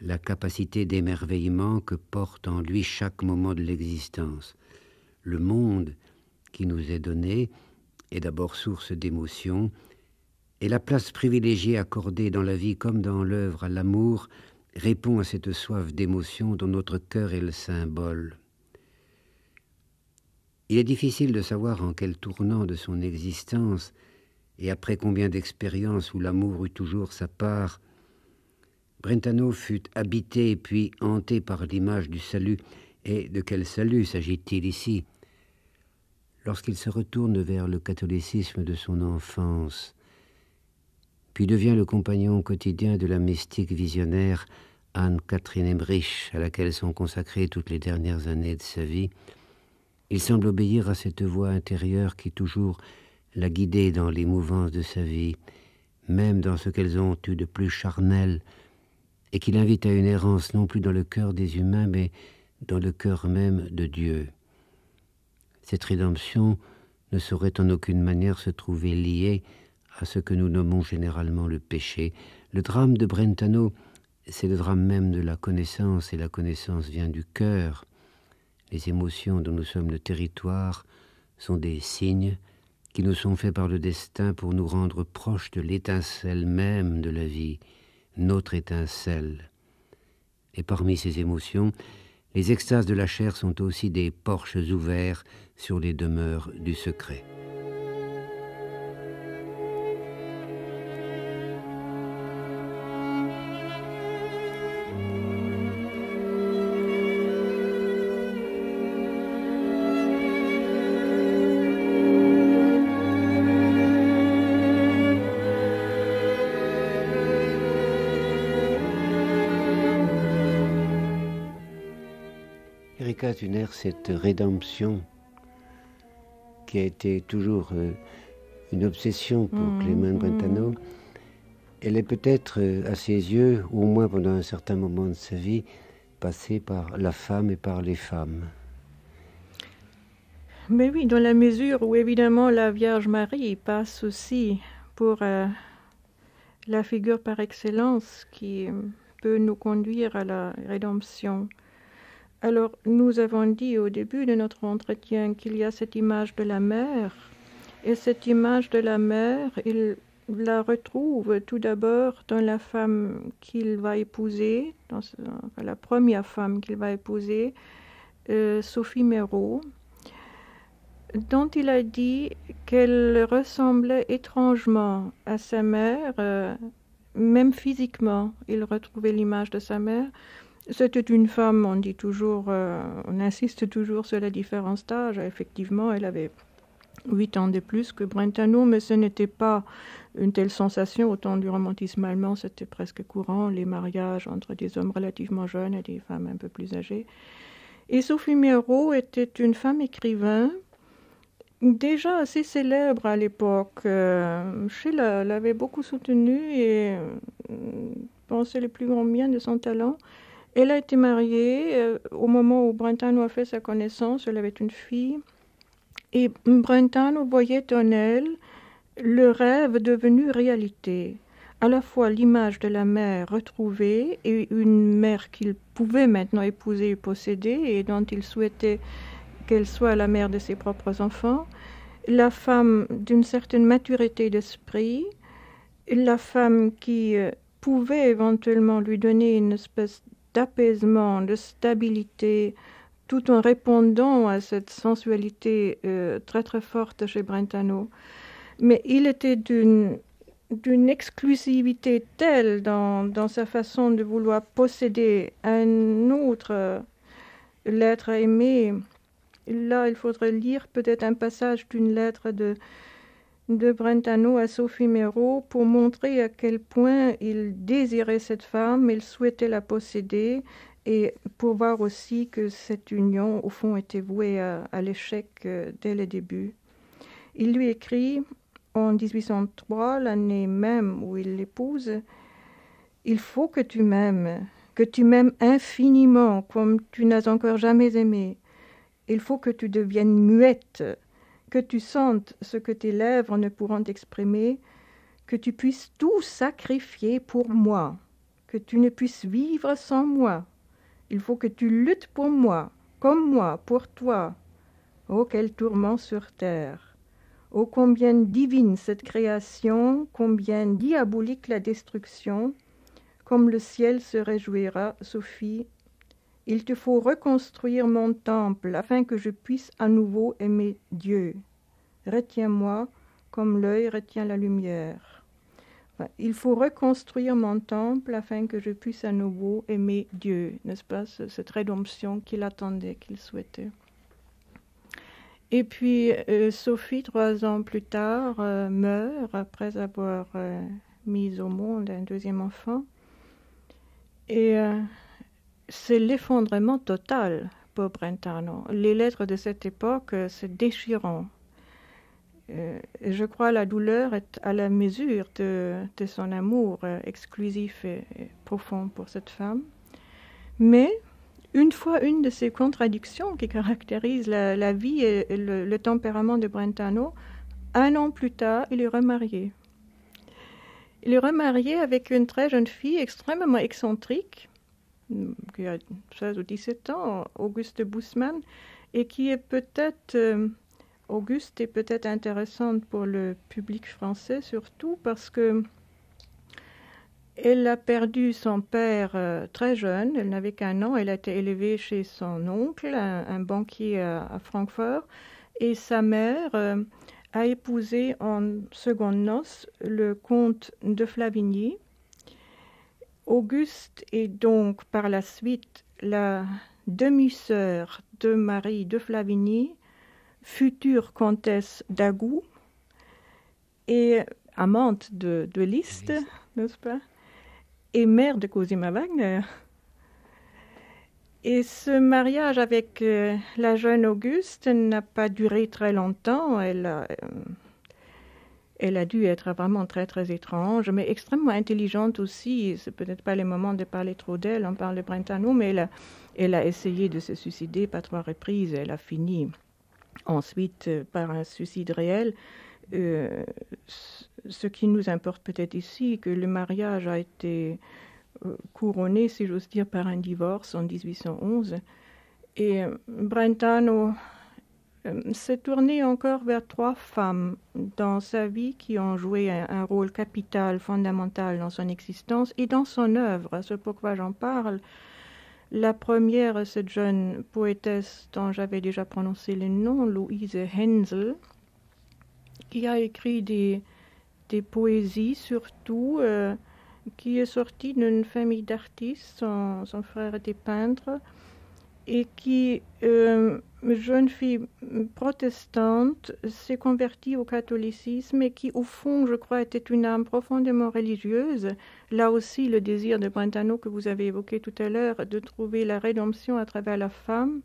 la capacité d'émerveillement que porte en lui chaque moment de l'existence. Le monde qui nous est donné est d'abord source d'émotion, et la place privilégiée accordée dans la vie comme dans l'œuvre à l'amour répond à cette soif d'émotion dont notre cœur est le symbole. Il est difficile de savoir en quel tournant de son existence, et après combien d'expériences où l'amour eut toujours sa part, Brentano fut habité puis hanté par l'image du salut. Et de quel salut s'agit-il ici? Lorsqu'il se retourne vers le catholicisme de son enfance, puis devient le compagnon quotidien de la mystique visionnaire Anne-Catherine Emmerich, à laquelle sont consacrées toutes les dernières années de sa vie, il semble obéir à cette voix intérieure qui toujours l'a guidé dans les mouvances de sa vie, même dans ce qu'elles ont eu de plus charnel, et qui l'invite à une errance non plus dans le cœur des humains, mais dans le cœur même de Dieu. Cette rédemption ne saurait en aucune manière se trouver liée à ce que nous nommons généralement le péché. Le drame de Brentano, c'est le drame même de la connaissance, et la connaissance vient du cœur. Les émotions dont nous sommes le territoire sont des signes qui nous sont faits par le destin pour nous rendre proches de l'étincelle même de la vie, notre étincelle. Et parmi ces émotions, les extases de la chair sont aussi des porches ouverts sur les demeures du secret. Erika Thuner, cette rédemption qui a été toujours une obsession pour Clément Brentano, elle est peut-être à ses yeux, ou au moins pendant un certain moment de sa vie, passée par la femme et par les femmes. Mais oui, dans la mesure où évidemment la Vierge Marie passe aussi pour la figure par excellence qui peut nous conduire à la rédemption. Alors, nous avons dit au début de notre entretien qu'il y a cette image de la mère, et cette image de la mère, il la retrouve tout d'abord dans la femme qu'il va épouser, la première femme qu'il va épouser, Sophie Méraud, dont il a dit qu'elle ressemblait étrangement à sa mère, même physiquement, il retrouvait l'image de sa mère. C'était une femme, on dit toujours, on insiste toujours sur la différence d'âge. Effectivement, elle avait 8 ans de plus que Brentano, mais ce n'était pas une telle sensation. Au temps du romantisme allemand, c'était presque courant, les mariages entre des hommes relativement jeunes et des femmes un peu plus âgées. Et Sophie Méraud était une femme écrivain, déjà assez célèbre à l'époque. Schiller l'avait beaucoup soutenue et pensait le plus grand bien de son talent. Elle a été mariée au moment où Brentano a fait sa connaissance. Elle avait une fille. Et Brentano voyait en elle le rêve devenu réalité. À la fois l'image de la mère retrouvée et une mère qu'il pouvait maintenant épouser et posséder et dont il souhaitait qu'elle soit la mère de ses propres enfants. La femme d'une certaine maturité d'esprit. La femme qui pouvait éventuellement lui donner une espèce d'apaisement, de stabilité, tout en répondant à cette sensualité très très forte chez Brentano. Mais il était d'une exclusivité telle dans sa façon de vouloir posséder un autre l'être aimé. Là, il faudrait lire peut-être un passage d'une lettre de Brentano à Sophie Méraud pour montrer à quel point il désirait cette femme, il souhaitait la posséder et pour voir aussi que cette union, au fond, était vouée à l'échec dès le début. Il lui écrit en 1803, l'année même où il l'épouse, « Il faut que tu m'aimes infiniment comme tu n'as encore jamais aimé. Il faut que tu deviennes muette, que tu sentes ce que tes lèvres ne pourront exprimer, que tu puisses tout sacrifier pour moi, que tu ne puisses vivre sans moi. Il faut que tu luttes pour moi, comme moi, pour toi. Oh, quel tourment sur terre! Oh, combien divine cette création, combien diabolique la destruction! Comme le ciel se réjouira, Sophie. Il te faut reconstruire mon temple afin que je puisse à nouveau aimer Dieu. Retiens-moi comme l'œil retient la lumière. Enfin, il faut reconstruire mon temple afin que je puisse à nouveau aimer Dieu. N'est-ce pas, cette rédemption qu'il attendait, qu'il souhaitait. Et puis, Sophie, 3 ans plus tard, meurt après avoir mis au monde un deuxième enfant. Et c'est l'effondrement total pour Brentano. Les lettres de cette époque, c'est déchirant. Je crois la douleur est à la mesure de son amour exclusif et profond pour cette femme. Mais, une de ces contradictions qui caractérisent la vie et le tempérament de Brentano, 1 an plus tard, il est remarié. Il est remarié avec une très jeune fille extrêmement excentrique, qui a 16 ou 17 ans, Auguste Bussmann, et qui est peut-être, Auguste est peut-être intéressante pour le public français, surtout parce que elle a perdu son père très jeune, elle n'avait qu'1 an, elle a été élevée chez son oncle, un banquier à Francfort, et sa mère a épousé en secondes noces le comte de Flavigny. Auguste est donc par la suite la demi-sœur de Marie de Flavigny, future comtesse d'Agoult et amante de Liszt, n'est-ce pas, et mère de Cosima Wagner. Et ce mariage avec la jeune Auguste n'a pas duré très longtemps. Elle a dû être vraiment très, très étrange, mais extrêmement intelligente aussi. C'est peut-être pas le moment de parler trop d'elle, on parle de Brentano, mais elle a essayé de se suicider par 3 reprises. Elle a fini ensuite par un suicide réel. Ce qui nous importe peut-être ici, que le mariage a été couronné, si j'ose dire, par un divorce en 1811. Et Brentano s'est tourné encore vers 3 femmes dans sa vie qui ont joué un rôle capital, fondamental dans son existence et dans son œuvre. C'est pourquoi j'en parle. La première, cette jeune poétesse dont j'avais déjà prononcé le nom, Louise Hensel, qui a écrit des poésies surtout, qui est sortie d'une famille d'artistes. Son frère était peintre, et qui, jeune fille protestante, s'est convertie au catholicisme et qui, au fond, je crois, était une âme profondément religieuse. Là aussi, le désir de Brentano que vous avez évoqué tout à l'heure, de trouver la rédemption à travers la femme.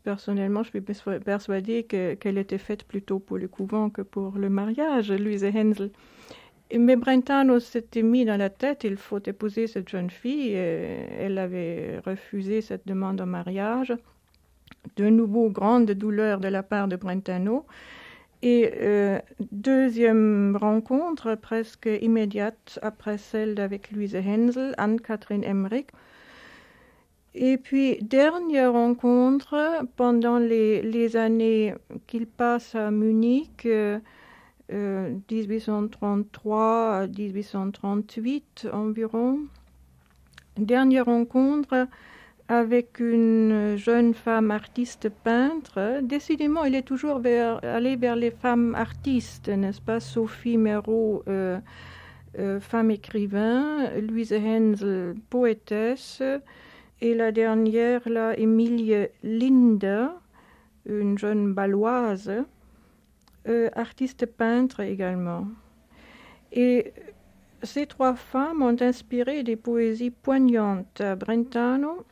Personnellement, je suis persuadée qu'elle était faite plutôt pour le couvent que pour le mariage, Louise Hensel. Mais Brentano s'était mis dans la tête, il faut épouser cette jeune fille. Elle avait refusé cette demande en mariage. De nouveau, grande douleur de la part de Brentano. Et deuxième rencontre, presque immédiate après celle avec Louise Hensel, Anne-Catherine Emmerich. Et puis, dernière rencontre, pendant les années qu'il passe à Munich, 1833 à 1838 environ. Dernière rencontre avec une jeune femme artiste peintre. Décidément, il est toujours allé vers les femmes artistes, n'est-ce pas? Sophie Méraud, femme écrivain, Louise Hensel, poétesse, et la dernière, là, Emilie Linde, une jeune baloise, artiste peintre également. Et ces 3 femmes ont inspiré des poésies poignantes à Brentano.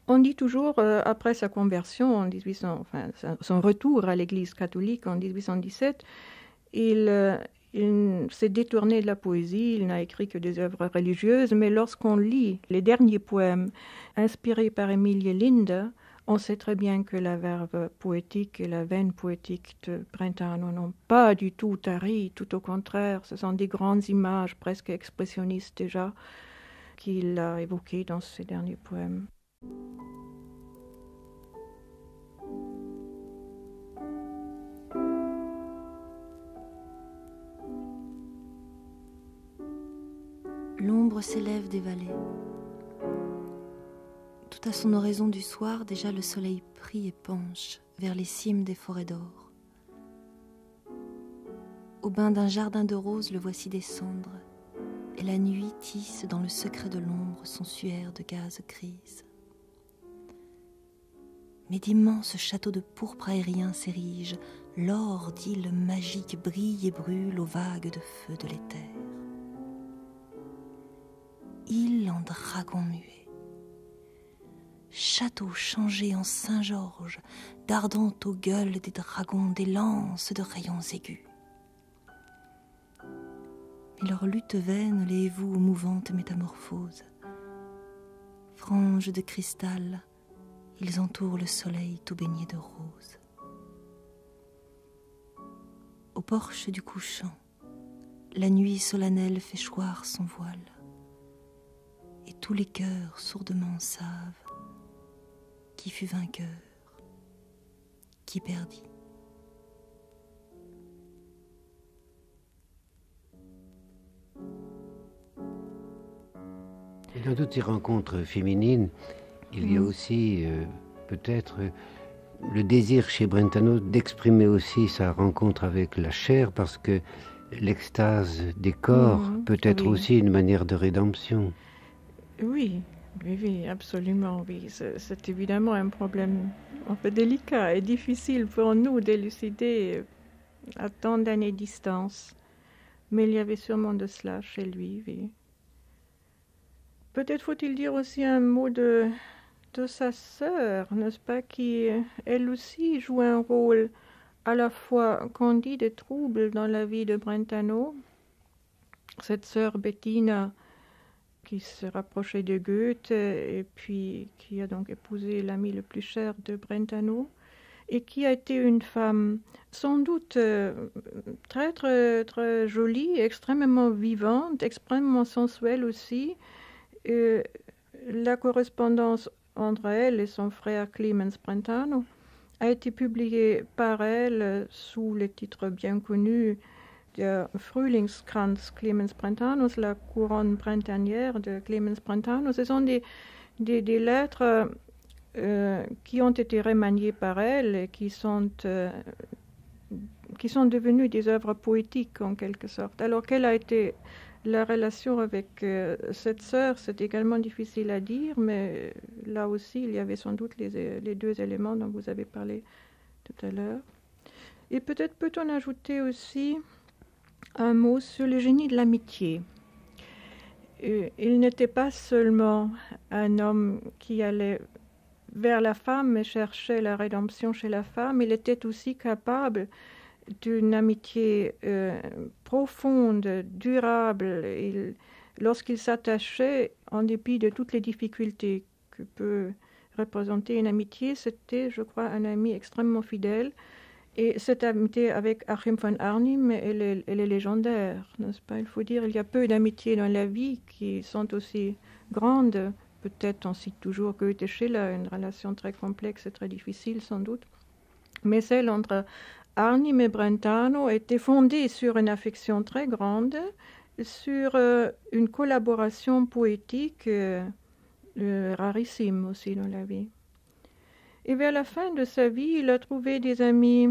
On dit toujours, après sa conversion en son retour à l'Église catholique en 1817, il s'est détourné de la poésie, il n'a écrit que des œuvres religieuses, mais lorsqu'on lit les derniers poèmes inspirés par Emilie Linde, on sait très bien que la verve poétique et la veine poétique de Brentano n'ont pas du tout tari, tout au contraire, ce sont des grandes images presque expressionnistes déjà qu'il a évoquées dans ses derniers poèmes. L'ombre s'élève des vallées. Tout à son oraison du soir, déjà le soleil prie et penche vers les cimes des forêts d'or. Au bain d'un jardin de roses, le voici descendre, et la nuit tisse dans le secret de l'ombre son suaire de gaz grise. Mais d'immenses châteaux de pourpre aérien s'érigent, l'or d'îles magiques brille et brûle aux vagues de feu de l'éther. Île en dragon muet, château changé en Saint-Georges, dardant aux gueules des dragons des lances de rayons aigus. Mais leur lutte vaine les voue aux mouvantes métamorphoses. Franges de cristal, ils entourent le soleil tout baigné de rose. Au porche du couchant, la nuit solennelle fait choir son voile, et tous les cœurs sourdement savent qui fut vainqueur, qui perdit. Et dans toutes ces rencontres féminines, il y a aussi peut-être le désir chez Brentano d'exprimer aussi sa rencontre avec la chair, parce que l'extase des corps peut être aussi une manière de rédemption. Oui, absolument, oui. C'est évidemment un problème un peu délicat et difficile pour nous d'élucider à tant d'années de distance. Mais il y avait sûrement de cela chez lui, oui. Peut-être faut-il dire aussi un mot de sa sœur, n'est-ce pas, qui, elle aussi, joue un rôle à la fois candide et trouble dans la vie de Brentano. Cette sœur Bettina, qui se rapprochait de Goethe et puis qui a donc épousé l'ami le plus cher de Brentano, et qui a été une femme sans doute très, très, très jolie, extrêmement vivante, extrêmement sensuelle aussi. La correspondance entre elle et son frère Clemens Brentano a été publiée par elle sous le titre bien connu de Frühlingskranz Clemens Brentanos, la couronne printanière de Clemens Brentano. Ce sont des lettres qui ont été remaniées par elle et qui sont devenues des œuvres poétiques en quelque sorte. Alors quelle a été la relation avec cette sœur, c'est également difficile à dire, mais là aussi il y avait sans doute les deux éléments dont vous avez parlé tout à l'heure. Et peut-être peut-on ajouter aussi un mot sur le génie de l'amitié. Il n'était pas seulement un homme qui allait vers la femme et cherchait la rédemption chez la femme, il était aussi capable d'une amitié profonde, durable. Lorsqu'il s'attachait, en dépit de toutes les difficultés que peut représenter une amitié, c'était, je crois, un ami extrêmement fidèle. Et cette amitié avec Achim von Arnim, elle est légendaire, n'est-ce pas? Il faut dire, il y a peu d'amitiés dans la vie qui sont aussi grandes. Peut-être on cite toujours Goethe et Schiller, une relation très complexe et très difficile sans doute. Mais celle entre Arnim et Brentano était fondée sur une affection très grande, sur une collaboration poétique rarissime aussi dans la vie. Et vers la fin de sa vie, il a trouvé des amis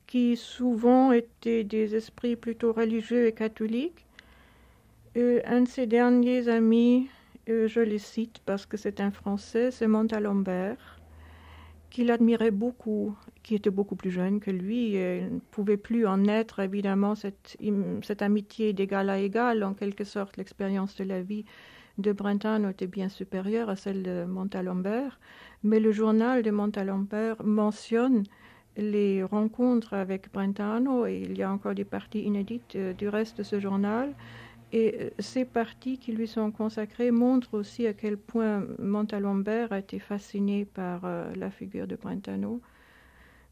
qui souvent étaient des esprits plutôt religieux et catholiques. Un de ses derniers amis, je le cite parce que c'est un Français, c'est Montalembert, qu'il admirait beaucoup, qui était beaucoup plus jeune que lui. Il ne pouvait plus en être, évidemment, cette amitié d'égal à égal, en quelque sorte. L'expérience de la vie de Brentano était bien supérieure à celle de Montalembert, mais le journal de Montalembert mentionne les rencontres avec Brentano, et il y a encore des parties inédites du reste de ce journal. Et ces parties qui lui sont consacrées montrent aussi à quel point Montalembert a été fasciné par la figure de Brentano.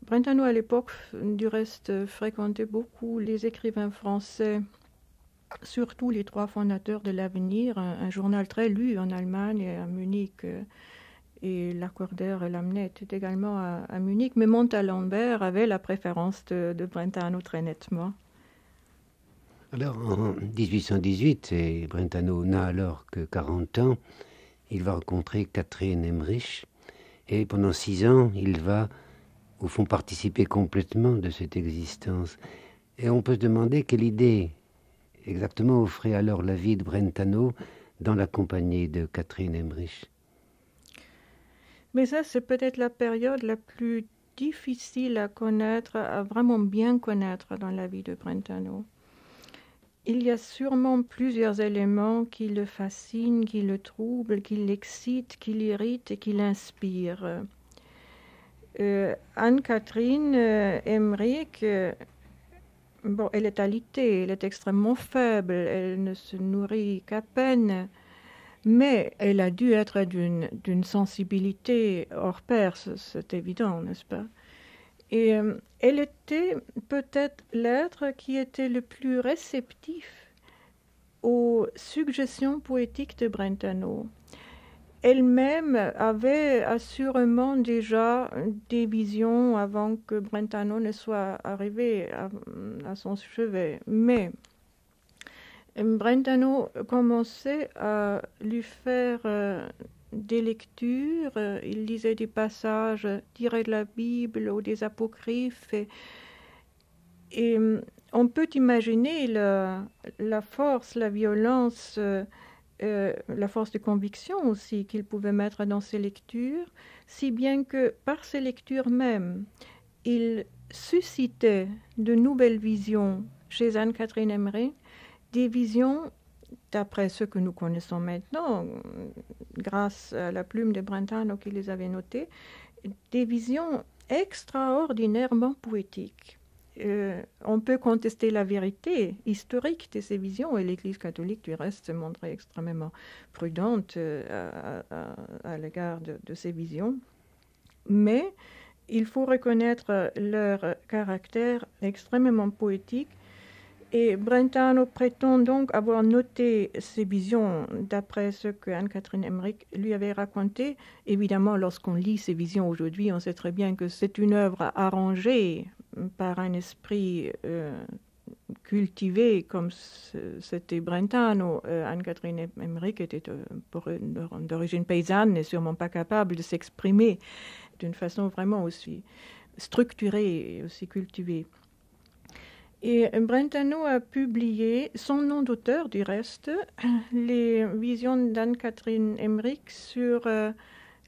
Brentano, à l'époque, du reste, fréquentait beaucoup les écrivains français, surtout les trois fondateurs de l'Avenir, un journal très lu en Allemagne et à Munich. Et Lacordaire et Lamennais étaient également à Munich, mais Montalembert avait la préférence de Brentano très nettement. Alors, en 1818, et Brentano n'a alors que 40 ans, il va rencontrer Catherine Emmerich, et pendant 6 ans, il va, au fond, participer complètement de cette existence. Et on peut se demander quelle idée exactement offrait alors la vie de Brentano dans la compagnie de Catherine Emmerich. Mais ça, c'est peut-être la période la plus difficile à connaître, à vraiment bien connaître dans la vie de Brentano. Il y a sûrement plusieurs éléments qui le fascinent, qui le troublent, qui l'excitent, qui l'irritent et qui l'inspirent. Anne-Catherine Emmerich, elle est alitée, elle est extrêmement faible, elle ne se nourrit qu'à peine, mais elle a dû être d'une sensibilité hors pair, c'est évident, n'est-ce pas? Et elle était peut-être l'être qui était le plus réceptif aux suggestions poétiques de Brentano. Elle-même avait assurément déjà des visions avant que Brentano ne soit arrivé à son chevet. Mais Brentano commençait à lui faire des lectures, il lisait des passages tirés de la Bible ou des apocryphes, et on peut imaginer la force, la violence, la force de conviction aussi qu'il pouvait mettre dans ses lectures, si bien que par ses lectures même, il suscitait de nouvelles visions chez Anne-Catherine Emmerich, des visions d'après ce que nous connaissons maintenant, grâce à la plume de Brentano qui les avait notées, des visions extraordinairement poétiques. On peut contester la vérité historique de ces visions, et l'Église catholique, du reste, se montrait extrêmement prudente à l'égard de ces visions. Mais il faut reconnaître leur caractère extrêmement poétique. Et Brentano prétend donc avoir noté ces visions d'après ce que Anne-Catherine Emmerich lui avait raconté. Évidemment, lorsqu'on lit ces visions aujourd'hui, on sait très bien que c'est une œuvre arrangée par un esprit cultivé comme c'était Brentano. Anne-Catherine Emmerich était d'origine paysanne et sûrement pas capable de s'exprimer d'une façon vraiment aussi structurée et aussi cultivée. Et Brentano a publié, son nom d'auteur du reste, les visions d'Anne-Catherine Emmerich sur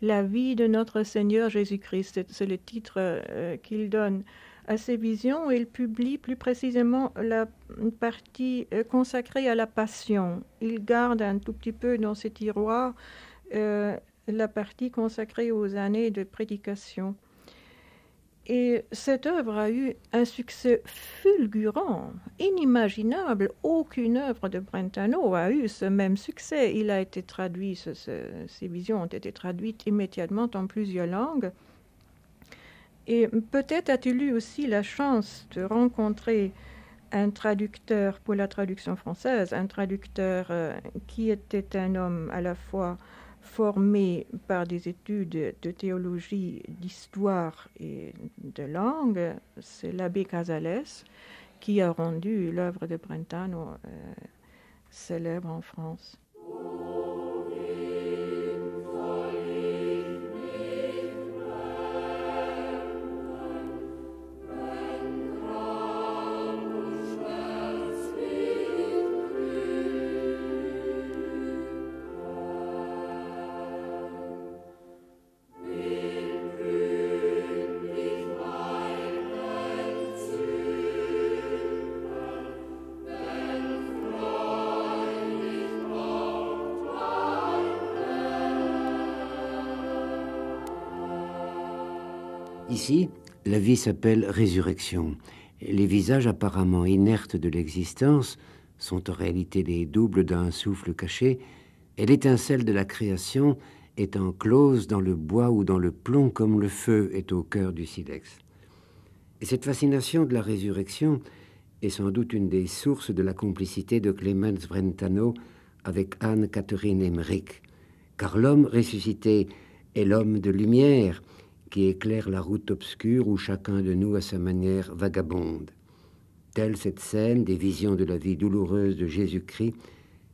la vie de notre Seigneur Jésus-Christ. C'est le titre qu'il donne à ces visions. Il publie plus précisément la partie consacrée à la Passion. Il garde un tout petit peu dans ses tiroirs la partie consacrée aux années de prédication. Et cette œuvre a eu un succès fulgurant, inimaginable. Aucune œuvre de Brentano a eu ce même succès. Il a été traduit, ces visions ont été traduites immédiatement en plusieurs langues. Et peut-être a-t-il eu aussi la chance de rencontrer un traducteur pour la traduction française, un traducteur qui était un homme à la fois formé par des études de théologie, d'histoire et de langue. C'est l'abbé Casales qui a rendu l'œuvre de Brentano célèbre en France. Ici, la vie s'appelle résurrection. Les visages apparemment inertes de l'existence sont en réalité les doubles d'un souffle caché, et l'étincelle de la création est enclose dans le bois ou dans le plomb comme le feu est au cœur du silex. Et cette fascination de la résurrection est sans doute une des sources de la complicité de Clemens Brentano avec Anne-Catherine Emmerich, car l'homme ressuscité est l'homme de lumière qui éclaire la route obscure où chacun de nous à sa manière vagabonde. Telle cette scène des visions de la vie douloureuse de Jésus-Christ,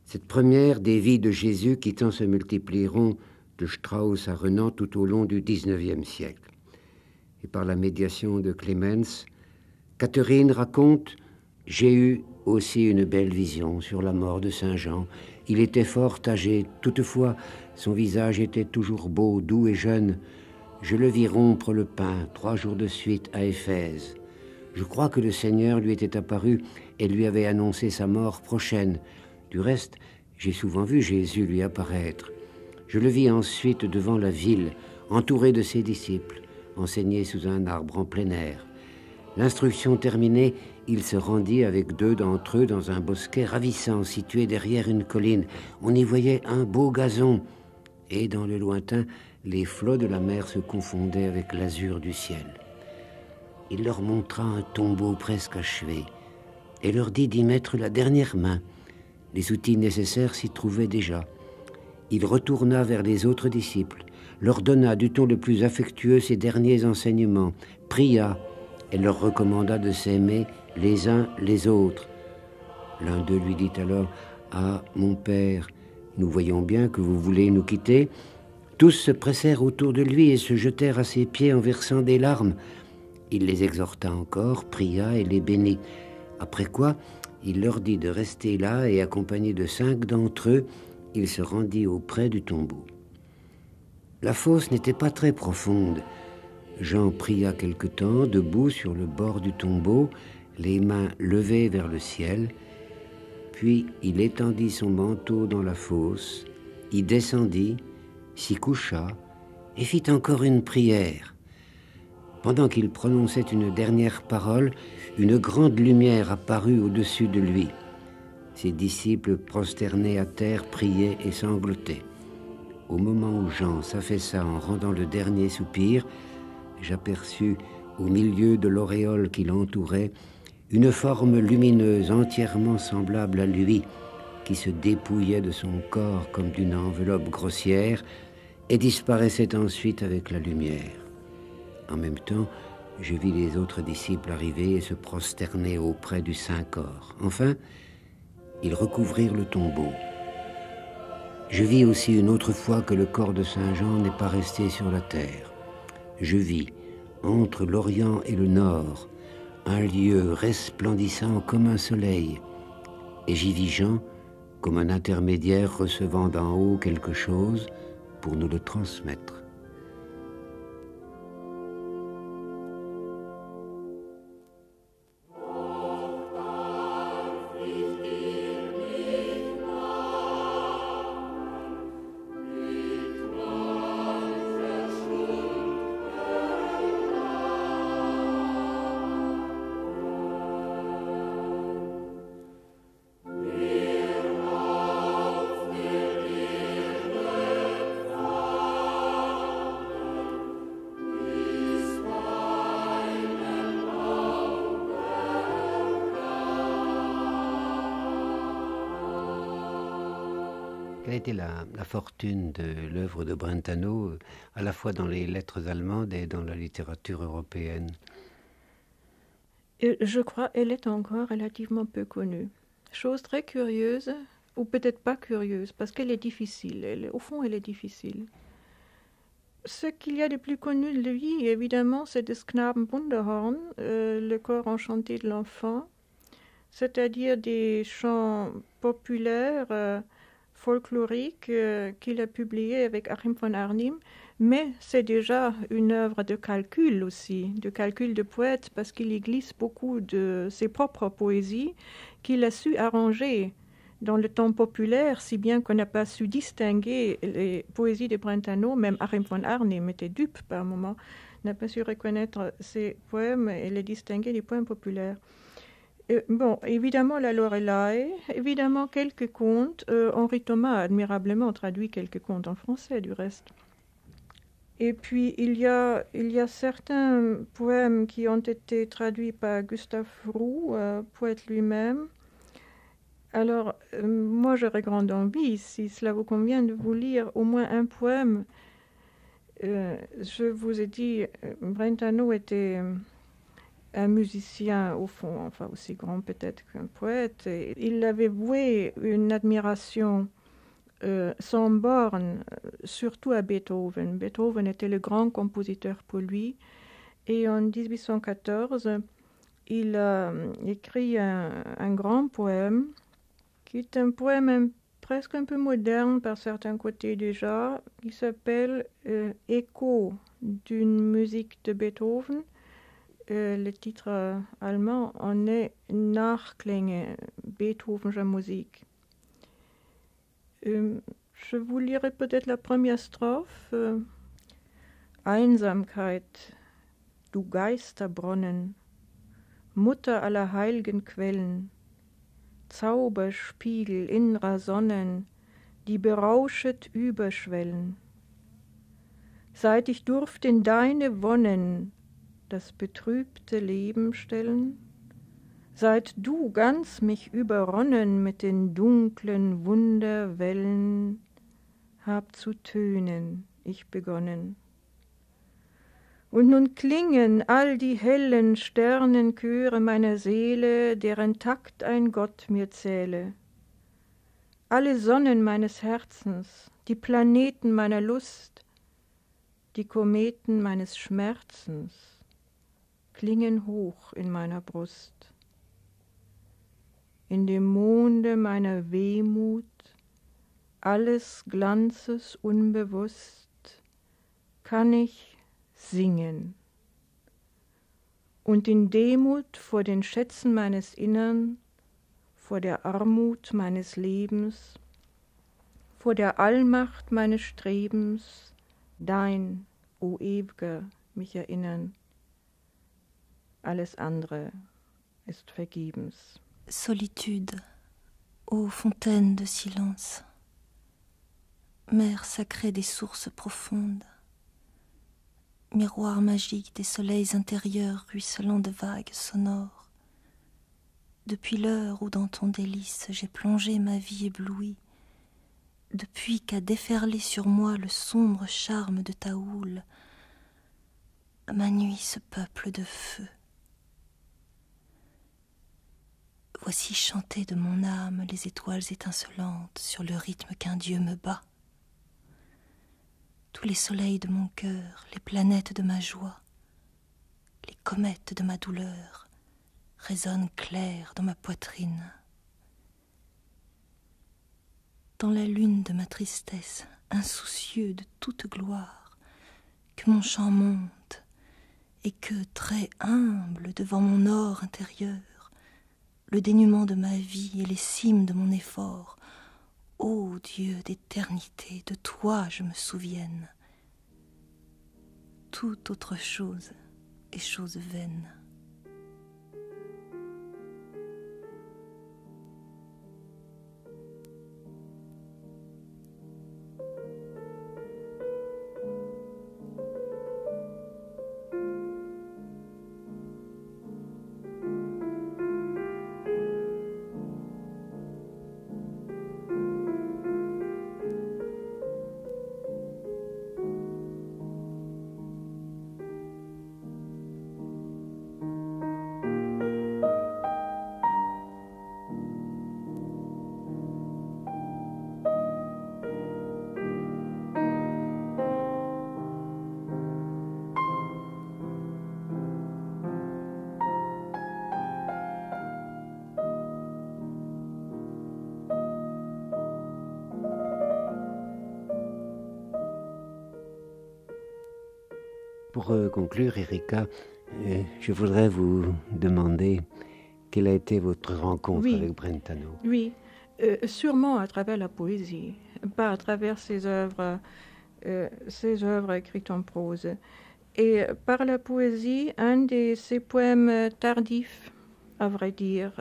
cette première des vies de Jésus qui tant se multiplieront de Strauss à Renan tout au long du XIXe siècle. Et par la médiation de Clemens, Catherine raconte « J'ai eu aussi une belle vision sur la mort de Saint Jean. Il était fort âgé, toutefois son visage était toujours beau, doux et jeune. Je le vis rompre le pain 3 jours de suite à Éphèse. Je crois que le Seigneur lui était apparu et lui avait annoncé sa mort prochaine. Du reste, j'ai souvent vu Jésus lui apparaître. Je le vis ensuite devant la ville, entouré de ses disciples, enseigné sous un arbre en plein air. L'instruction terminée, il se rendit avec 2 d'entre eux dans un bosquet ravissant situé derrière une colline. On y voyait un beau gazon et dans le lointain, les flots de la mer se confondaient avec l'azur du ciel. Il leur montra un tombeau presque achevé et leur dit d'y mettre la dernière main. Les outils nécessaires s'y trouvaient déjà. Il retourna vers les autres disciples, leur donna du ton le plus affectueux ses derniers enseignements, pria et leur recommanda de s'aimer les uns les autres. L'un d'eux lui dit alors « Ah, mon père, nous voyons bien que vous voulez nous quitter. » Tous se pressèrent autour de lui et se jetèrent à ses pieds en versant des larmes. Il les exhorta encore, pria et les bénit. Après quoi, il leur dit de rester là et accompagné de 5 d'entre eux, il se rendit auprès du tombeau. La fosse n'était pas très profonde. Jean pria quelque temps, debout sur le bord du tombeau, les mains levées vers le ciel. Puis il étendit son manteau dans la fosse, y descendit, s'y coucha et fit encore une prière. Pendant qu'il prononçait une dernière parole, une grande lumière apparut au-dessus de lui. Ses disciples prosternés à terre priaient et sanglotaient. Au moment où Jean s'affaissa en rendant le dernier soupir, j'aperçus, au milieu de l'auréole qui l'entourait, une forme lumineuse entièrement semblable à lui, qui se dépouillait de son corps comme d'une enveloppe grossière et disparaissait ensuite avec la lumière. En même temps, je vis les autres disciples arriver et se prosterner auprès du Saint-Corps. Enfin, ils recouvrirent le tombeau. Je vis aussi une autre fois que le corps de Saint Jean n'est pas resté sur la terre. Je vis, entre l'Orient et le Nord, un lieu resplendissant comme un soleil, et j'y vis Jean comme un intermédiaire recevant d'en haut quelque chose pour nous le transmettre. Quelle a été la fortune de l'œuvre de Brentano, à la fois dans les lettres allemandes et dans la littérature européenne? Je crois qu'elle est encore relativement peu connue. Chose très curieuse, ou peut-être pas curieuse, parce qu'elle est difficile. Au fond, elle est difficile. Ce qu'il y a de plus connu de lui, évidemment, c'est Des Knaben Wunderhorn, le corps enchanté de l'enfant, c'est-à-dire des chants populaires, folkloriques qu'il a publiés avec Achim von Arnim, mais c'est déjà une œuvre de calcul aussi, de calcul de poète, parce qu'il y glisse beaucoup de ses propres poésies qu'il a su arranger dans le temps populaire, si bien qu'on n'a pas su distinguer les poésies de Brentano. Même Achim von Arnim était dupe par moment, n'a pas su reconnaître ses poèmes et les distinguer des poèmes populaires. Bon, évidemment la Loreley, évidemment quelques contes. Henri Thomas a admirablement traduit quelques contes en français du reste. Et puis il y a certains poèmes qui ont été traduits par Gustave Roux, poète lui-même. Alors moi j'aurais grande envie, si cela vous convient, de vous lire au moins un poème. Je vous ai dit, Brentano était un musicien, au fond, enfin aussi grand peut-être qu'un poète. Et il avait voué une admiration sans borne, surtout à Beethoven. Beethoven était le grand compositeur pour lui. Et en 1814, il a écrit un grand poème, qui est un poème presque un peu moderne par certains côtés déjà, qui s'appelle Écho d'une musique de Beethoven. Le titre allemand en est Nachklänge, Beethovenische Musik. Je vous lirai peut-être la première strophe. Einsamkeit, du Geisterbrunnen, Mutter aller heiligen Quellen, Zauberspiegel innerer Sonnen, die berauschet überschwellen. Seit ich durft in deine Wonnen das betrübte Leben stellen, seit du ganz mich überronnen mit den dunklen Wunderwellen, hab zu tönen ich begonnen. Und nun klingen all die hellen Sternenchöre meiner Seele, deren Takt ein Gott mir zähle. Alle Sonnen meines Herzens, die Planeten meiner Lust, die Kometen meines Schmerzens, klingen hoch in meiner Brust. In dem Monde meiner Wehmut, alles Glanzes unbewusst, kann ich singen. Und in Demut vor den Schätzen meines Innern, vor der Armut meines Lebens, vor der Allmacht meines Strebens, dein, o Ew'ger, mich erinnern. Alles andere ist vergebens. Solitude, ô fontaine de silence, mer sacrée des sources profondes, miroir magique des soleils intérieurs ruisselant de vagues sonores, depuis l'heure où dans ton délice j'ai plongé ma vie éblouie, depuis qu'a déferlé sur moi le sombre charme de ta houle, ma nuit se peuple de feu. Voici chanter de mon âme les étoiles étincelantes sur le rythme qu'un Dieu me bat. Tous les soleils de mon cœur, les planètes de ma joie, les comètes de ma douleur résonnent clairs dans ma poitrine. Dans la lune de ma tristesse, insoucieux de toute gloire, que mon chant monte et que, très humble devant mon or intérieur, le dénuement de ma vie et les cimes de mon effort, ô Dieu d'éternité, de toi je me souvienne. Toute autre chose est chose vaine. Pour conclure, Erika, je voudrais vous demander quelle a été votre rencontre avec Brentano. Oui, sûrement à travers la poésie, pas à travers ses œuvres écrites en prose. Et par la poésie, un de ses poèmes tardifs, à vrai dire.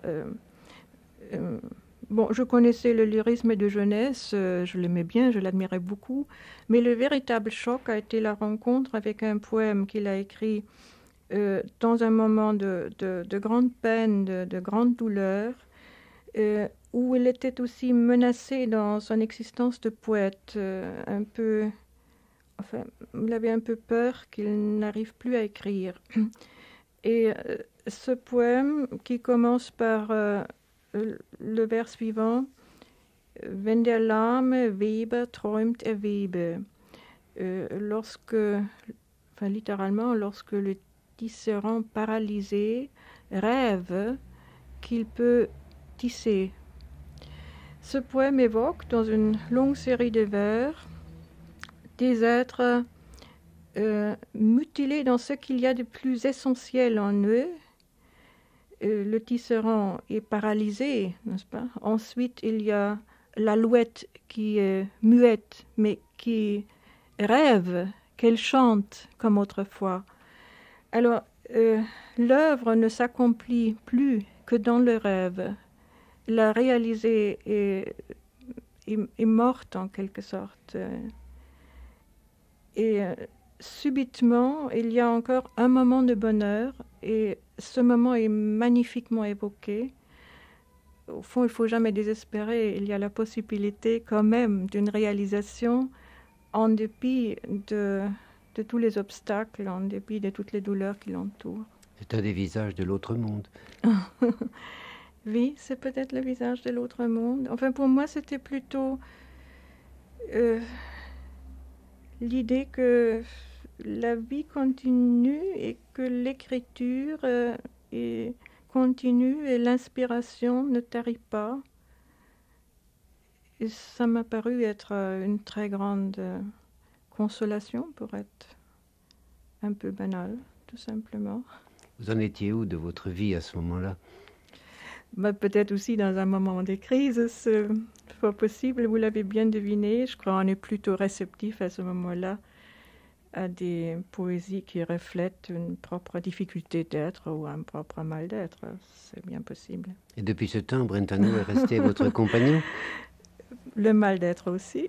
Bon, je connaissais le lyrisme de jeunesse, je l'aimais bien, je l'admirais beaucoup, mais le véritable choc a été la rencontre avec un poème qu'il a écrit dans un moment de grande peine, de grande douleur, où il était aussi menacé dans son existence de poète, un peu... Enfin, il avait un peu peur qu'il n'arrive plus à écrire. Et ce poème qui commence par... le vers suivant, wenn der lahme Weber träumt Webe, littéralement, lorsque le tisserand paralysé rêve qu'il peut tisser. Ce poème évoque, dans une longue série de vers, des êtres mutilés dans ce qu'il y a de plus essentiel en eux. Le tisserand est paralysé, n'est-ce pas? Ensuite, il y a l'alouette qui est muette, mais qui rêve, qu'elle chante comme autrefois. Alors, l'œuvre ne s'accomplit plus que dans le rêve. La réalisée est morte en quelque sorte. Et subitement, il y a encore un moment de bonheur, et ce moment est magnifiquement évoqué. Au fond, il ne faut jamais désespérer. Il y a la possibilité quand même d'une réalisation en dépit de tous les obstacles, en dépit de toutes les douleurs qui l'entourent. C'est un des visages de l'autre monde. Oui, c'est peut-être le visage de l'autre monde. Enfin, pour moi, c'était plutôt l'idée que la vie continue et que l'écriture continue et l'inspiration ne tarit pas. Et ça m'a paru être une très grande consolation, pour être un peu banal, tout simplement. Vous en étiez où de votre vie à ce moment-là? Mais peut-être aussi dans un moment de crise, c'est fort possible, vous l'avez bien deviné. Je crois qu'on est plutôt réceptif à ce moment-là à des poésies qui reflètent une propre difficulté d'être ou un propre mal d'être. C'est bien possible. Et depuis ce temps, Brentano est resté votre compagnon? Le mal d'être aussi.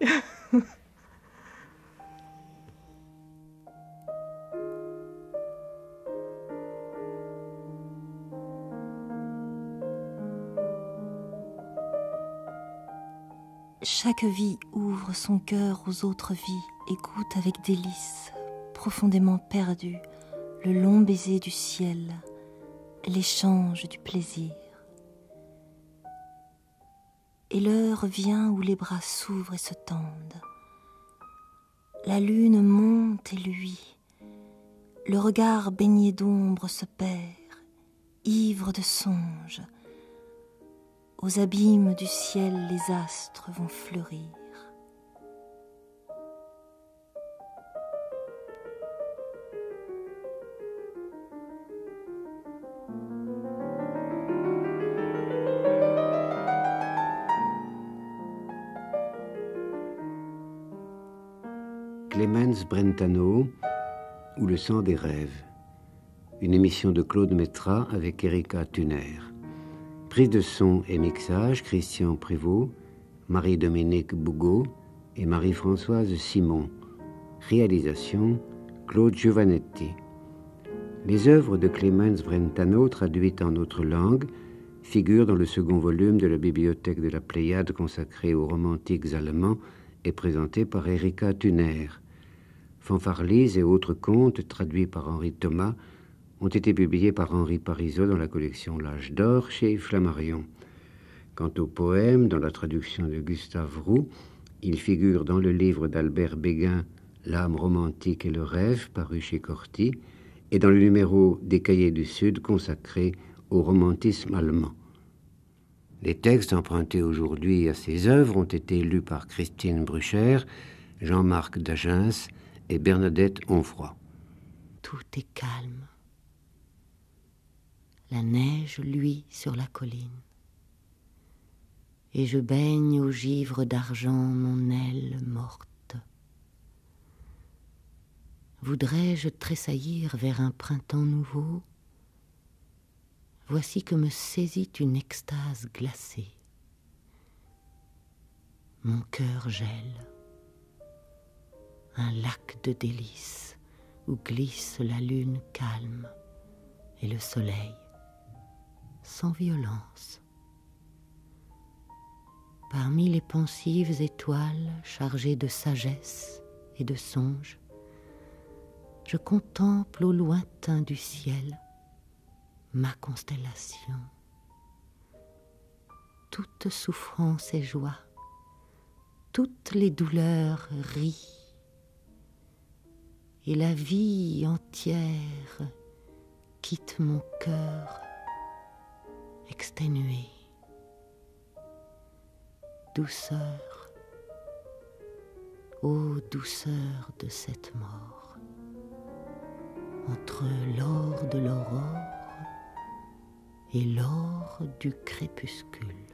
Chaque vie ouvre son cœur aux autres vies et goûte avec délice, profondément perdu, le long baiser du ciel, l'échange du plaisir. Et l'heure vient où les bras s'ouvrent et se tendent. La lune monte et luit, le regard baigné d'ombre se perd, ivre de songes. Aux abîmes du ciel, les astres vont fleurir. Clemens Brentano, ou le sang des rêves. Une émission de Claude Métras avec Erika Thuner. Prise de son et mixage, Christian Prévost, Marie-Dominique Bougot et Marie-Françoise Simon. Réalisation, Claude Giovannetti. Les œuvres de Clemens Brentano, traduites en autre langue, figurent dans le second volume de la bibliothèque de la Pléiade consacrée aux romantiques allemands et présentée par Erika Thuner. Fanfarlise et autres contes, traduits par Henri Thomas, ont été publiés par Henri Parisot dans la collection L'Âge d'Or chez Flammarion. Quant aux poèmes, dans la traduction de Gustave Roux, ils figurent dans le livre d'Albert Béguin, L'âme romantique et le rêve, paru chez Corty, et dans le numéro des Cahiers du Sud consacré au romantisme allemand. Les textes empruntés aujourd'hui à ces œuvres ont été lus par Christine Brucher, Jean-Marc Dagens et Bernadette Onfroy. Tout est calme. La neige luit sur la colline. Et je baigne au givre d'argent mon aile morte. Voudrais-je tressaillir vers un printemps nouveau? Voici que me saisit une extase glacée. Mon cœur gèle. Un lac de délices où glisse la lune calme et le soleil sans violence. Parmi les pensives étoiles chargées de sagesse et de songe, je contemple au lointain du ciel ma constellation. Toute souffrance et joie, toutes les douleurs rient, et la vie entière quitte mon cœur exténué. Douceur, ô douceur de cette mort, entre l'or de l'aurore et l'or du crépuscule.